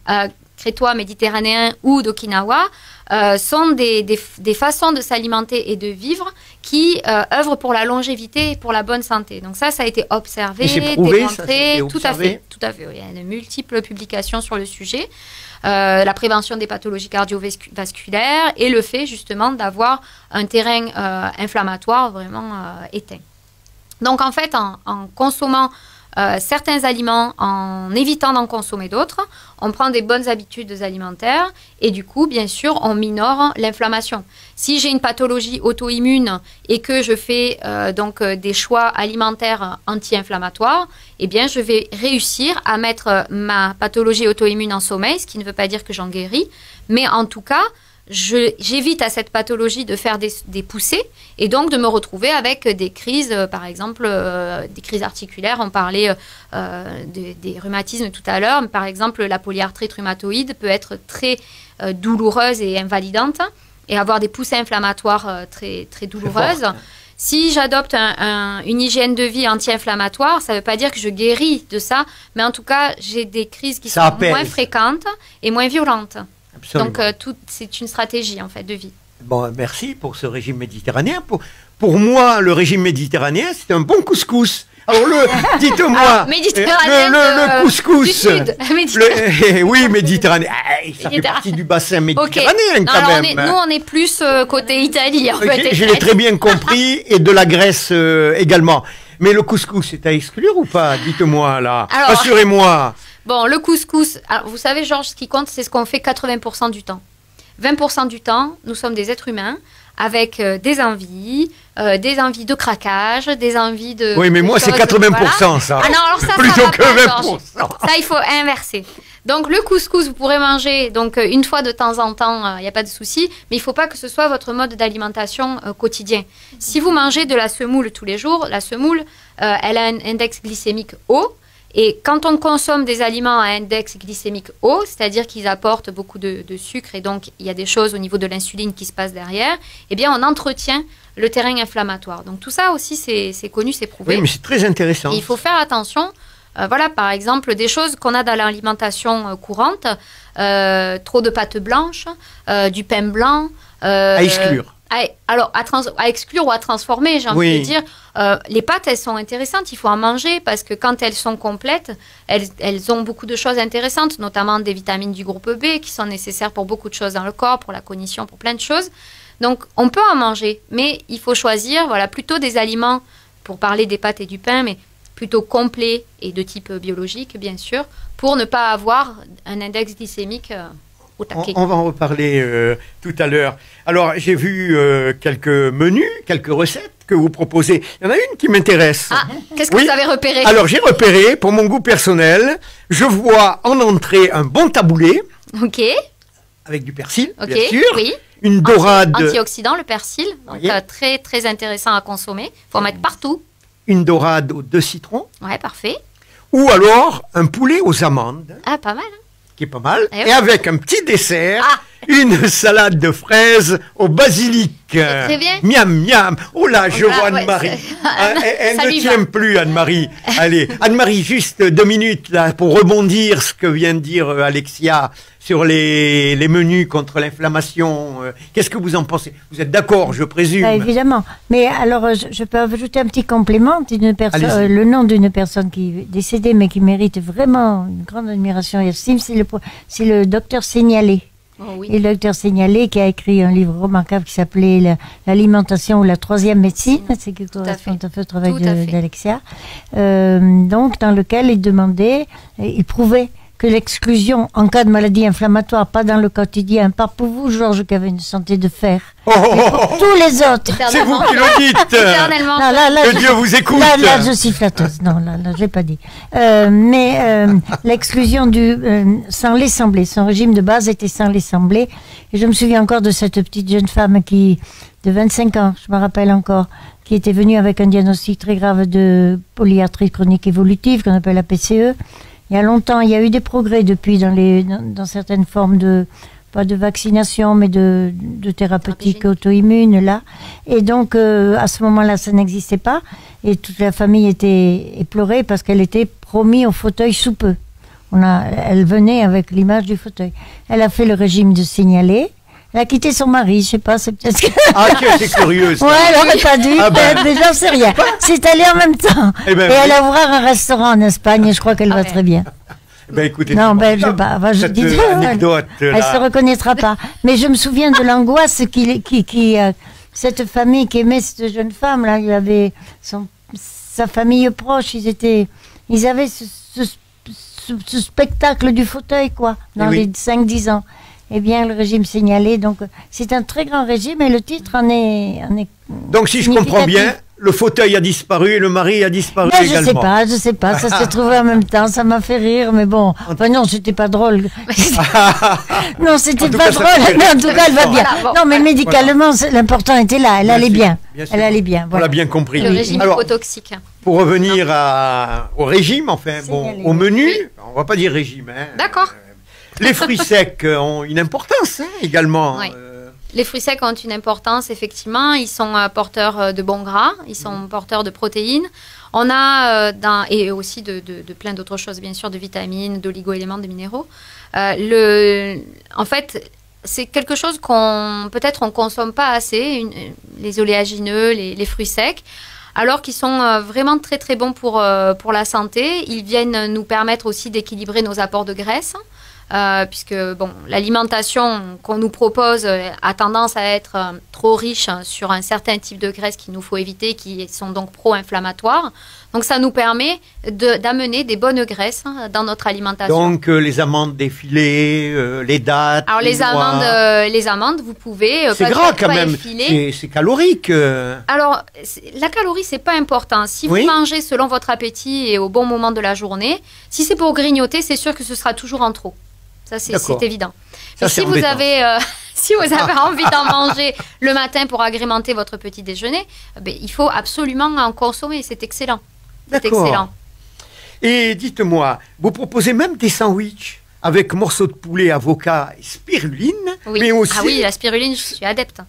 crétois, méditerranéen ou d'Okinawa sont des façons de s'alimenter et de vivre qui œuvrent pour la longévité et pour la bonne santé. Donc ça a été observé, démontré, tout à fait. Il y a de multiples publications sur le sujet. La prévention des pathologies cardiovasculaires et le fait justement d'avoir un terrain inflammatoire vraiment éteint. Donc en fait, en consommant certains aliments, en évitant d'en consommer d'autres, on prend des bonnes habitudes alimentaires et du coup, bien sûr, on minore l'inflammation. Si j'ai une pathologie auto-immune et que je fais donc des choix alimentaires anti-inflammatoires, eh bien, je vais réussir à mettre ma pathologie auto-immune en sommeil, ce qui ne veut pas dire que j'en guéris, mais en tout cas, j'évite à cette pathologie de faire des poussées et donc de me retrouver avec des crises, par exemple, des crises articulaires. On parlait des rhumatismes tout à l'heure. Par exemple, la polyarthrite rhumatoïde peut être très douloureuse et invalidante et avoir des poussées inflammatoires très, très douloureuses. Si j'adopte une hygiène de vie anti-inflammatoire, ça ne veut pas dire que je guéris de ça, mais en tout cas, j'ai des crises qui sont moins fréquentes et moins violentes. Absolument. Donc, c'est une stratégie, en fait, de vie. Bon, merci pour ce régime méditerranéen. Pour moi, le régime méditerranéen, c'est un bon couscous. Alors, dites-moi, le couscous. Du sud, oui, méditerranéen. Ça fait partie du bassin méditerranéen, quand même. Nous, on est plus côté Italie. Je l'ai très bien compris, et de la Grèce également. Mais le couscous, c'est à exclure ou pas? Dites-moi, là. Rassurez-moi. Bon, le couscous, alors, vous savez, Georges, ce qui compte, c'est ce qu'on fait 80% du temps. 20% du temps, nous sommes des êtres humains avec des envies de craquage, des envies de... Oui, mais moi, c'est 80%, voilà. Ça. Ah non, alors ça, plutôt ça va que pas, 20%. Georges. Ça, il faut inverser. Donc, le couscous, vous pourrez manger donc une fois de temps en temps, il n'y a pas de souci, mais il ne faut pas que ce soit votre mode d'alimentation quotidien. Si vous mangez de la semoule tous les jours, la semoule, elle a un index glycémique haut. Et quand on consomme des aliments à index glycémique haut, c'est-à-dire qu'ils apportent beaucoup de sucre et donc il y a des choses au niveau de l'insuline qui se passent derrière, eh bien on entretient le terrain inflammatoire. Donc tout ça aussi c'est connu, c'est prouvé. Oui, mais c'est très intéressant. Et il faut faire attention. Voilà, par exemple, des choses qu'on a dans l'alimentation courante, trop de pâtes blanches, du pain blanc. À exclure. À exclure ou à transformer, j'ai envie de dire. Les pâtes, elles sont intéressantes, il faut en manger parce que quand elles sont complètes, elles ont beaucoup de choses intéressantes, notamment des vitamines du groupe B qui sont nécessaires pour beaucoup de choses dans le corps, pour la cognition, pour plein de choses. Donc, on peut en manger, mais il faut choisir plutôt des aliments, pour parler des pâtes et du pain, mais plutôt complets et de type biologique, bien sûr, pour ne pas avoir un index glycémique on va en reparler tout à l'heure. Alors, j'ai vu quelques menus, quelques recettes que vous proposez. Il y en a une qui m'intéresse. Ah, qu'est-ce que vous avez repéré? Alors, j'ai repéré, pour mon goût personnel, je vois en entrée un bon taboulé. Ok. Avec du persil, bien sûr. Oui. Une dorade. Antioxydant, le persil. Donc, très, très intéressant à consommer. Il faut en mettre partout. Une dorade aux 2 citrons. Ouais, parfait. Ou alors, un poulet aux amandes. Ah, pas mal. Qui est pas mal. Et avec un petit dessert Une salade de fraises au basilic. Très bien. Miam, miam. Oh là, je vois ouais, Anne-Marie. Elle ça ne lui tient va. plus, Anne-Marie. Allez, Anne-Marie, juste 2 minutes là pour rebondir ce que vient de dire Alexia sur les menus contre l'inflammation. Qu'est-ce que vous en pensez? Vous êtes d'accord, je présume? Bah, évidemment. Mais alors, je peux ajouter un petit complément d'une personne, Allez-y. le nom d'une personne qui est décédée, mais qui mérite vraiment une grande admiration et estime, c'est le docteur Signalé. Oh, oui. Et le docteur Signalé qui a écrit un livre remarquable qui s'appelait L'alimentation ou la troisième médecine, c'est qui correspond tout à fait au travail Tout à fait. d'Alexia, donc dans lequel il demandait, il prouvait que l'exclusion en cas de maladie inflammatoire, pas dans le quotidien, pas pour vous, Georges, qui avez une santé de fer, Oh, oh, mais oh, pour oh. tous les autres. C'est vous qui le dites. Éternellement. Non, là, Que Dieu vous écoute. Là, je suis flatteuse. Non, là, je l'ai pas dit. Mais l'exclusion du sans lait semblé, son régime de base était sans lait semblé. Et je me souviens encore de cette petite jeune femme de 25 ans, je me rappelle encore, qui était venue avec un diagnostic très grave de polyarthrite chronique évolutive, qu'on appelle la PCE. Il y a longtemps, il y a eu des progrès depuis dans certaines formes pas de vaccination, mais de thérapeutique auto-immune, là. Et donc, à ce moment-là, ça n'existait pas. Et toute la famille était éplorée parce qu'elle était promise au fauteuil sous peu. Elle venait avec l'image du fauteuil. Elle a fait le régime de Signalé. Elle a quitté son mari, je sais pas, c'est peut-être que... Ah, c'est curieux. Ça. Ouais, elle aurait pas dû, Ah ben. peut-être, mais j'en sais rien. C'est allé en même temps. Eh ben, et elle oui. a ouvert un restaurant en Espagne et je crois qu'elle va ouais. très bien. Ben écoutez, Non, c'est ben, formidable, je cette dis anecdote elle là. se reconnaîtra pas. Mais je me souviens de l'angoisse cette famille qui aimait cette jeune femme là, il avait sa famille proche, ils avaient ce spectacle du fauteuil quoi, dans oui. les 5-10 ans. Eh bien, le régime Signalé, donc c'est un très grand régime et le titre en est Donc si je comprends bien, le fauteuil a disparu et le mari a disparu ben, également. je sais pas, ça s'est trouvé en même temps, ça m'a fait rire, mais bon, enfin non, c'était pas drôle. Non, c'était En tout pas cas, ça drôle, fait mais en tout cas, elle va bien. Voilà, bon, Non, mais médicalement, l'important était là, elle allait sûr, bien. sûr. Elle allait bien, On voilà. l'a bien compris. Le régime Alors, hypotoxique. pour revenir au régime, enfin, Signalé. au menu, on va pas dire régime. Hein, D'accord. Les fruits secs ont une importance hein, également. Oui. Les fruits secs ont une importance, effectivement. Ils sont porteurs de bons gras, ils sont porteurs de protéines. On a, et aussi de plein d'autres choses, bien sûr, de vitamines, d'oligo-éléments, de minéraux. En fait, c'est quelque chose peut-être on ne consomme pas assez, les oléagineux, les fruits secs, alors qu'ils sont vraiment très très bons pour la santé. Ils viennent nous permettre aussi d'équilibrer nos apports de graisse. Puisque bon, l'alimentation qu'on nous propose a tendance à être trop riche sur un certain type de graisses qu'il nous faut éviter, qui sont donc pro-inflammatoires. Donc ça nous permet d'amener des bonnes graisses dans notre alimentation. Donc les amandes défilées, les dattes. Alors les amandes, vous pouvez c'est pas gras pas quand même. effiler. C'est calorique. Alors, la calorie, c'est pas important. Si Oui. vous mangez selon votre appétit et au bon moment de la journée, si c'est pour grignoter, c'est sûr que ce sera toujours en trop. Ça, c'est évident. Ça, Et c'est si vous embêtant. avez, si vous avez envie d'en manger le matin pour agrémenter votre petit déjeuner, il faut absolument en consommer. C'est excellent. C'est D'accord. excellent. Et dites-moi, vous proposez même des sandwichs avec morceaux de poulet, avocat et spiruline, Oui. mais aussi Ah oui, la spiruline, je suis adepte.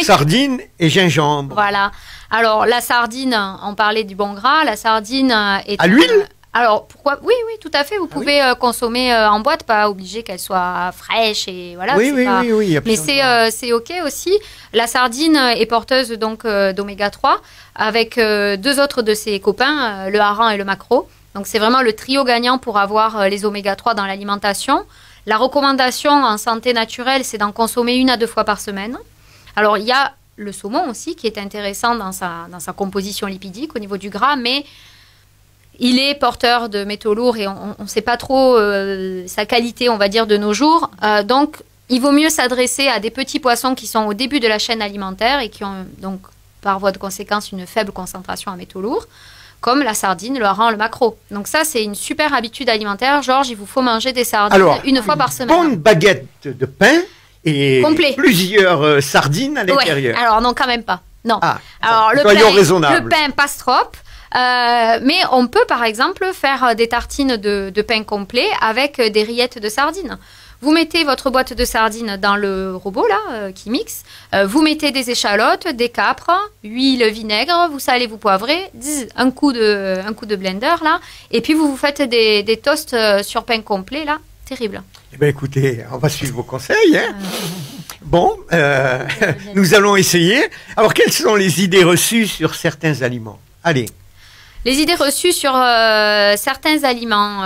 sardines et gingembre. Voilà. Alors, la sardine, on parlait du bon gras. La sardine est... À l'huile Alors, pourquoi? Oui, tout à fait. Vous pouvez consommer en boîte, pas obligé qu'elle soit fraîche et voilà. Oui, c'est pas... oui, Mais absolument. c'est OK aussi. La sardine est porteuse donc d'oméga 3 avec deux autres de ses copains, le hareng et le maquereau. Donc, c'est vraiment le trio gagnant pour avoir les oméga 3 dans l'alimentation. La recommandation en santé naturelle, c'est d'en consommer 1 à 2 fois par semaine. Alors, il y a le saumon aussi qui est intéressant dans sa composition lipidique au niveau du gras, mais il est porteur de métaux lourds et on ne sait pas trop sa qualité, on va dire, de nos jours. Donc, il vaut mieux s'adresser à des petits poissons qui sont au début de la chaîne alimentaire et qui ont donc, par voie de conséquence, une faible concentration en métaux lourds, comme la sardine, le hareng, le maquereau. Donc ça, c'est une super habitude alimentaire. Georges, il vous faut manger des sardines 1 fois par semaine. Bonne baguette de pain et Complet. plusieurs sardines à l'intérieur. Ouais, alors non, quand même pas. Non. Ah, alors, soyons raisonnables. le pain passe trop. Mais on peut, par exemple, faire des tartines de pain complet avec des rillettes de sardines. Vous mettez votre boîte de sardines dans le robot là qui mixe. Vous mettez des échalotes, des capres, huile, vinaigre, vous salez, vous poivrez, un coup de blender là, et puis vous faites des toasts sur pain complet là, terrible. Eh bien, écoutez, on va suivre vos conseils. Hein. Bon, nous allons essayer. Alors, quelles sont les idées reçues sur certains aliments? Allez. Les idées reçues sur certains aliments,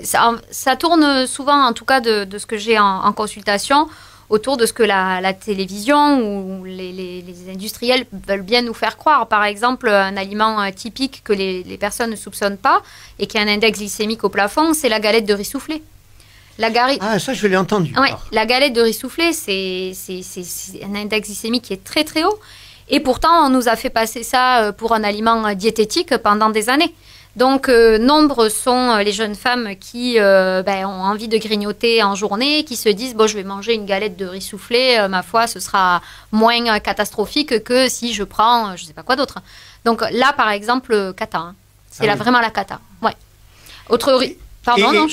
ça tourne souvent, en tout cas de ce que j'ai en consultation, autour de ce que la télévision ou les industriels veulent bien nous faire croire. Par exemple, un aliment typique que les personnes ne soupçonnent pas et qui a un index glycémique au plafond, c'est la galette de riz soufflé. Ah, ça, je l'ai entendu. Ouais, la galette de riz soufflé, c'est un index glycémique qui est très très haut. Et pourtant, on nous a fait passer ça pour un aliment diététique pendant des années. Donc, nombreux sont les jeunes femmes qui ont envie de grignoter en journée, qui se disent, bon, je vais manger une galette de riz soufflé, ma foi, ce sera moins catastrophique que si je prends, je ne sais pas quoi d'autre. Donc là, par exemple, cata. Hein. C'est vraiment la cata. Ouais. Autre riz. Pardon, non,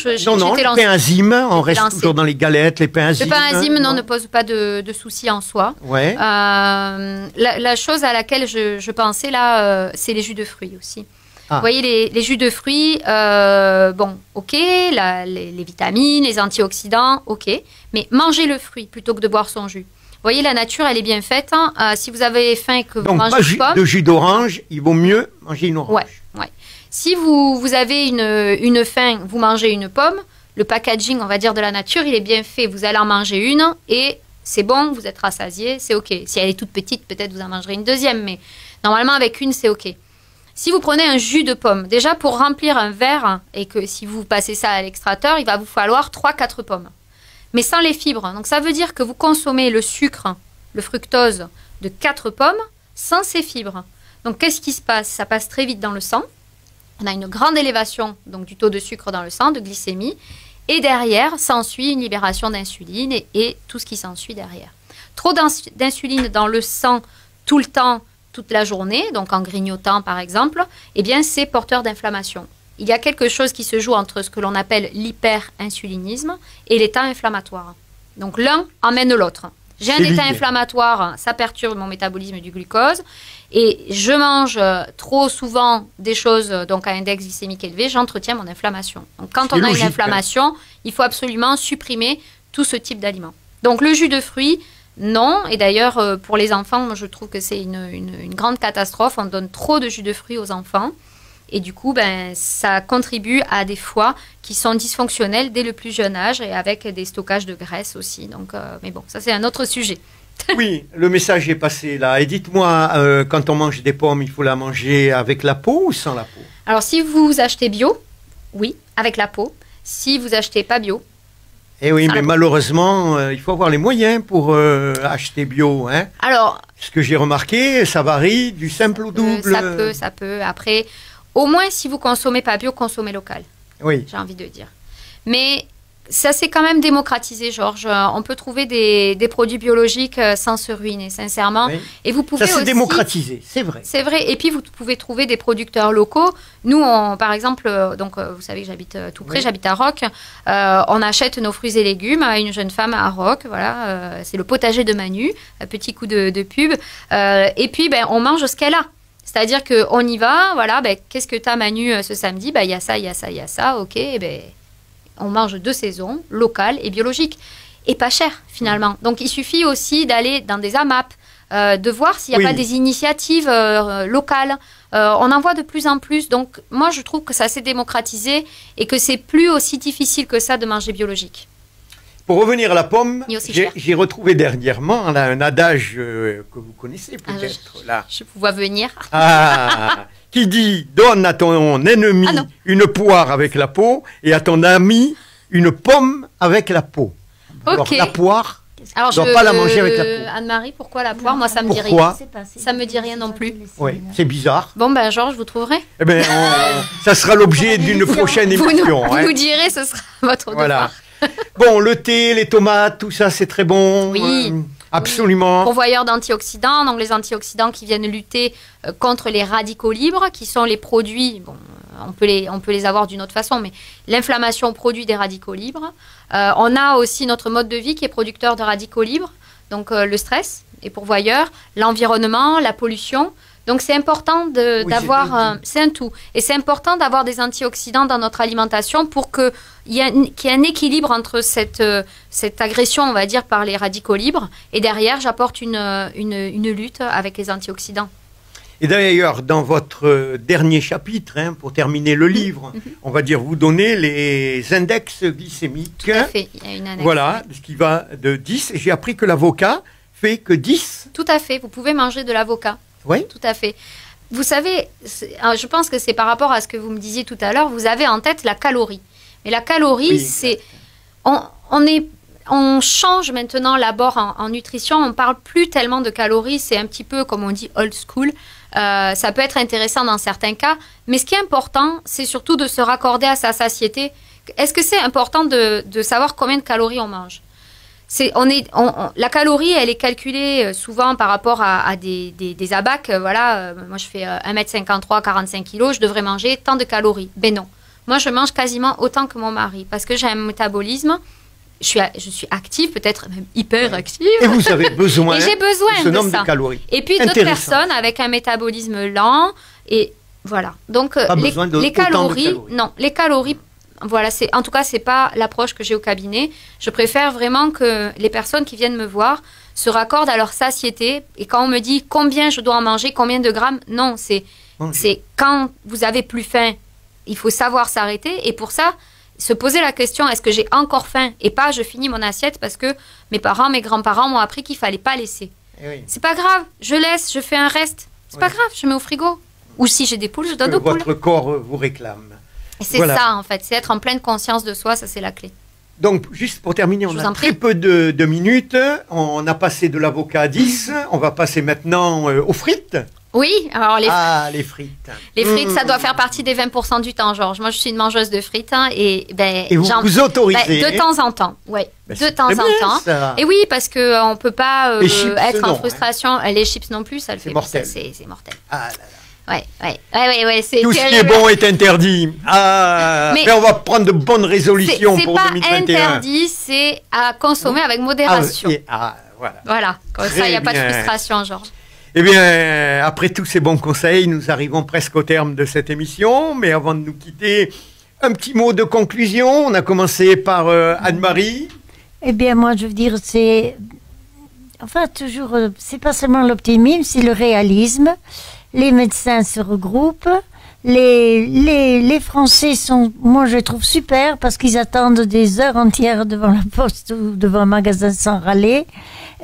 les pains azymes, on reste toujours dans les galettes, les pains azymes. Le pain azyme, non, ne pose pas de soucis en soi. Ouais. La chose à laquelle je pensais là, c'est les jus de fruits aussi. Ah. Vous voyez, les jus de fruits, ok, les vitamines, les antioxydants, ok, mais mangez le fruit plutôt que de boire son jus. Vous voyez, la nature, elle est bien faite. Hein. Si vous avez faim et que vous mangez une pomme... de jus d'orange, il vaut mieux manger une orange. Ouais. Si vous avez une faim, vous mangez une pomme, le packaging, on va dire, de la nature, il est bien fait. Vous allez en manger une et c'est bon, vous êtes rassasié, c'est OK. Si elle est toute petite, peut-être vous en mangerez une deuxième, mais normalement, avec une, c'est OK. Si vous prenez un jus de pomme, déjà pour remplir un verre, et que si vous passez ça à l'extracteur, il va vous falloir 3-4 pommes. Mais sans les fibres. Donc ça veut dire que vous consommez le sucre, le fructose, de 4 pommes, sans ces fibres. Donc qu'est-ce qui se passe? Ça passe très vite dans le sang. On a une grande élévation donc, du taux de sucre dans le sang, de glycémie. Et derrière, s'ensuit une libération d'insuline et tout ce qui s'ensuit derrière. Trop d'insuline dans le sang tout le temps, toute la journée, donc en grignotant par exemple, eh bien c'est porteur d'inflammation. Il y a quelque chose qui se joue entre ce que l'on appelle l'hyperinsulinisme et l'état inflammatoire. Donc l'un emmène l'autre. J'ai un état inflammatoire, ça perturbe mon métabolisme du glucose et je mange trop souvent des choses donc à index glycémique élevé, j'entretiens mon inflammation. Donc quand on a une inflammation, il faut absolument supprimer tout ce type d'aliments. Donc le jus de fruits, non. Et d'ailleurs, pour les enfants, moi, je trouve que c'est une grande catastrophe. On donne trop de jus de fruits aux enfants. Et du coup, ça contribue à des foies qui sont dysfonctionnels dès le plus jeune âge et avec des stockages de graisse aussi. Donc, mais bon, ça c'est un autre sujet. Oui, le message est passé là. Et dites-moi, quand on mange des pommes, il faut la manger avec la peau ou sans la peau? Alors, si vous achetez bio, oui, avec la peau. Si vous achetez pas bio, eh oui, mais malheureusement, il faut avoir les moyens pour acheter bio. Hein. Alors, ce que j'ai remarqué, ça varie du simple au double. Ça peut. Après, au moins, si vous consommez pas bio, consommez local. Oui. J'ai envie de dire. Mais ça s'est quand même démocratisé, Georges. On peut trouver des produits biologiques sans se ruiner, sincèrement. Oui. Et vous pouvez ça s'est démocratisé, c'est vrai. C'est vrai. Et puis, vous pouvez trouver des producteurs locaux. Nous, par exemple, vous savez que j'habite tout près, j'habite à Roques. On achète nos fruits et légumes à une jeune femme à Roques. Voilà, c'est le potager de Manu. Un petit coup de pub. Et puis, on mange ce qu'elle a. C'est-à-dire qu'on y va, voilà, qu'est-ce que tu as Manu ce samedi? Il y a ça, il y a ça, il y a ça, ok, on mange de saison, local et biologique. Et pas cher, finalement. Donc, il suffit aussi d'aller dans des AMAP, de voir s'il n'y a pas des initiatives locales. On en voit de plus en plus. Donc, moi, je trouve que ça s'est démocratisé et que c'est plus aussi difficile que ça de manger biologique. Pour revenir à la pomme, j'ai retrouvé dernièrement là, un adage que vous connaissez peut-être. Je vous vois venir. Qui dit « Donne à ton ennemi une poire avec la peau et à ton ami une pomme avec la peau. » Alors la poire, alors, on ne doit pas la manger avec la peau. Anne-Marie, pourquoi la poire? Moi, ça me dit rien. Ça me dit rien non plus. Oui, c'est bizarre. Bon, Georges, vous trouverez. Eh bien, ça sera l'objet d'une prochaine émission. Vous nous direz, ce sera votre devoir. Bon, le thé, les tomates, tout ça, c'est très bon. Oui. Absolument. Pourvoyeur d'antioxydants, donc les antioxydants qui viennent lutter contre les radicaux libres, qui sont les produits on peut les avoir d'une autre façon, mais l'inflammation produit des radicaux libres. On a aussi notre mode de vie qui est producteur de radicaux libres, donc le stress est pourvoyeur, l'environnement, la pollution. Donc c'est important d'avoir, c'est un tout. Et c'est important d'avoir des antioxydants dans notre alimentation pour qu'il y ait un équilibre entre cette agression, on va dire, par les radicaux libres. Et derrière, j'apporte une lutte avec les antioxydants. Et d'ailleurs, dans votre dernier chapitre, pour terminer le livre, on va dire, vous donnez les index glycémiques. Tout à fait, il y a une annexe. Voilà, ce qui va de 10. Et j'ai appris que l'avocat fait que 10. Tout à fait, vous pouvez manger de l'avocat. Oui. Tout à fait. Vous savez, je pense que c'est par rapport à ce que vous me disiez tout à l'heure, vous avez en tête la calorie. Mais la calorie, c'est... On change maintenant l'abord en nutrition, on ne parle plus tellement de calories, c'est un petit peu, comme on dit, old school. Ça peut être intéressant dans certains cas, mais ce qui est important, c'est surtout de se raccorder à sa satiété. Est-ce que c'est important de savoir combien de calories on mange ? La calorie, elle est calculée souvent par rapport à des abacs. Voilà, moi, je fais 1m53, 45 kg, je devrais manger tant de calories. Ben non. Moi, je mange quasiment autant que mon mari parce que j'ai un métabolisme. Je suis active, peut-être même hyper active. Et vous avez besoin, et j'ai besoin de ce nombre ça. de calories. Et puis d'autres personnes avec un métabolisme lent. Et voilà. Donc, les calories, non, les calories. Voilà, en tout cas, c'est pas l'approche que j'ai au cabinet. Je préfère vraiment que les personnes qui viennent me voir se raccordent à leur satiété. Et quand on me dit combien je dois en manger, combien de grammes, non, c'est quand vous avez plus faim, il faut savoir s'arrêter. Et pour ça, se poser la question, est-ce que j'ai encore faim? Et pas, je finis mon assiette parce que mes parents, mes grands-parents m'ont appris qu'il fallait pas laisser. Oui. C'est pas grave, je laisse, je fais un reste. C'est pas grave, je mets au frigo. Ou si j'ai des poules, je donne aux poules. Votre corps vous réclame. C'est ça, en fait. C'est être en pleine conscience de soi, ça, c'est la clé. Donc, juste pour terminer, on a très peu de minutes. On a passé de l'avocat à 10. On va passer maintenant aux frites. Oui, alors les frites. Les frites, ça doit faire partie des 20% du temps, Georges. Moi, je suis une mangeuse de frites. Et vous autorisez de temps en temps, oui. De temps en temps. Ça. Et oui, parce qu'on ne peut pas être en frustration. Les chips non plus, ça le fait. Mortel. C'est mortel. Ah là là. Ouais, tout ce qui est bon est interdit. Mais on va prendre de bonnes résolutions pour 2021. C'est pas interdit, c'est à consommer avec modération. Voilà. Comme ça, il n'y a pas de frustration, Georges. Eh bien, après tous ces bons conseils, nous arrivons presque au terme de cette émission. Mais avant de nous quitter, un petit mot de conclusion. On a commencé par Anne-Marie. Eh bien, moi, je veux dire, c'est... Enfin, toujours, c'est pas seulement l'optimisme, c'est le réalisme. Les médecins se regroupent. Les Français sont, moi je les trouve super parce qu'ils attendent des heures entières devant la poste ou devant un magasin sans râler.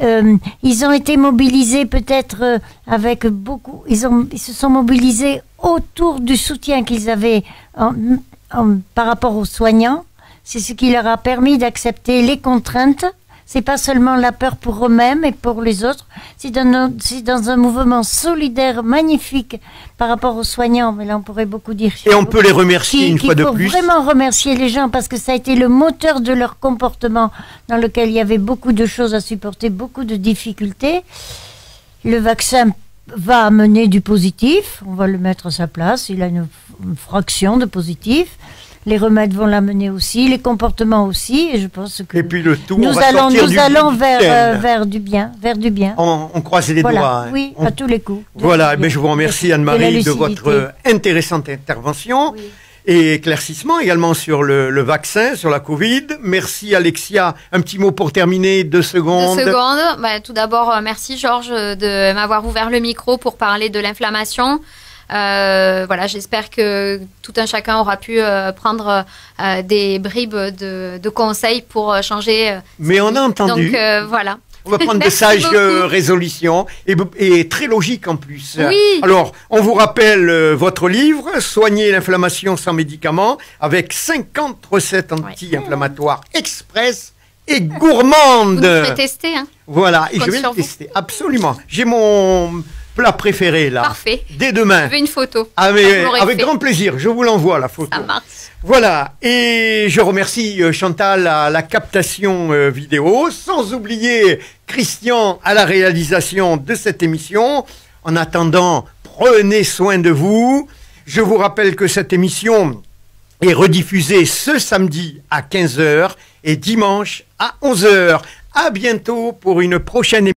Ils ont été mobilisés peut-être avec beaucoup. Ils se sont mobilisés autour du soutien qu'ils avaient par rapport aux soignants. C'est ce qui leur a permis d'accepter les contraintes. C'est pas seulement la peur pour eux-mêmes et pour les autres. C'est dans un mouvement solidaire magnifique par rapport aux soignants. Mais là, on pourrait beaucoup dire. Et on peut les remercier une fois de plus. Il faut vraiment remercier les gens parce que ça a été le moteur de leur comportement dans lequel il y avait beaucoup de choses à supporter, beaucoup de difficultés. Le vaccin va amener du positif. On va le mettre à sa place. Il a une fraction de positif. Les remèdes vont l'amener aussi, les comportements aussi, et je pense que et puis le tout, nous allons vers du bien, On croise les doigts. Oui, à tous les coups. Voilà, mais je vous remercie Anne-Marie de votre intéressante intervention et éclaircissement également sur le vaccin, sur la Covid. Merci Alexia. Un petit mot pour terminer, 2 secondes. 2 secondes. Tout d'abord, merci Georges de m'avoir ouvert le micro pour parler de l'inflammation. J'espère que tout un chacun aura pu prendre des bribes de conseils pour changer. Mais on a entendu. Donc voilà. On va prendre de sages résolutions et très logiques en plus. Oui. Alors, on vous rappelle votre livre, Soigner l'inflammation sans médicaments, avec 50 recettes anti-inflammatoires express et gourmandes. Vous nous ferez tester. Voilà, et je vais le tester, absolument. J'ai mon plat préféré là. Parfait. Dès demain. Je veux une photo. Avec grand plaisir, je vous l'envoie la photo. Ça marche. Voilà, et je remercie Chantal à la captation vidéo, sans oublier Christian à la réalisation de cette émission. En attendant, prenez soin de vous. Je vous rappelle que cette émission est rediffusée ce samedi à 15 h et dimanche à 11 h. À bientôt pour une prochaine émission.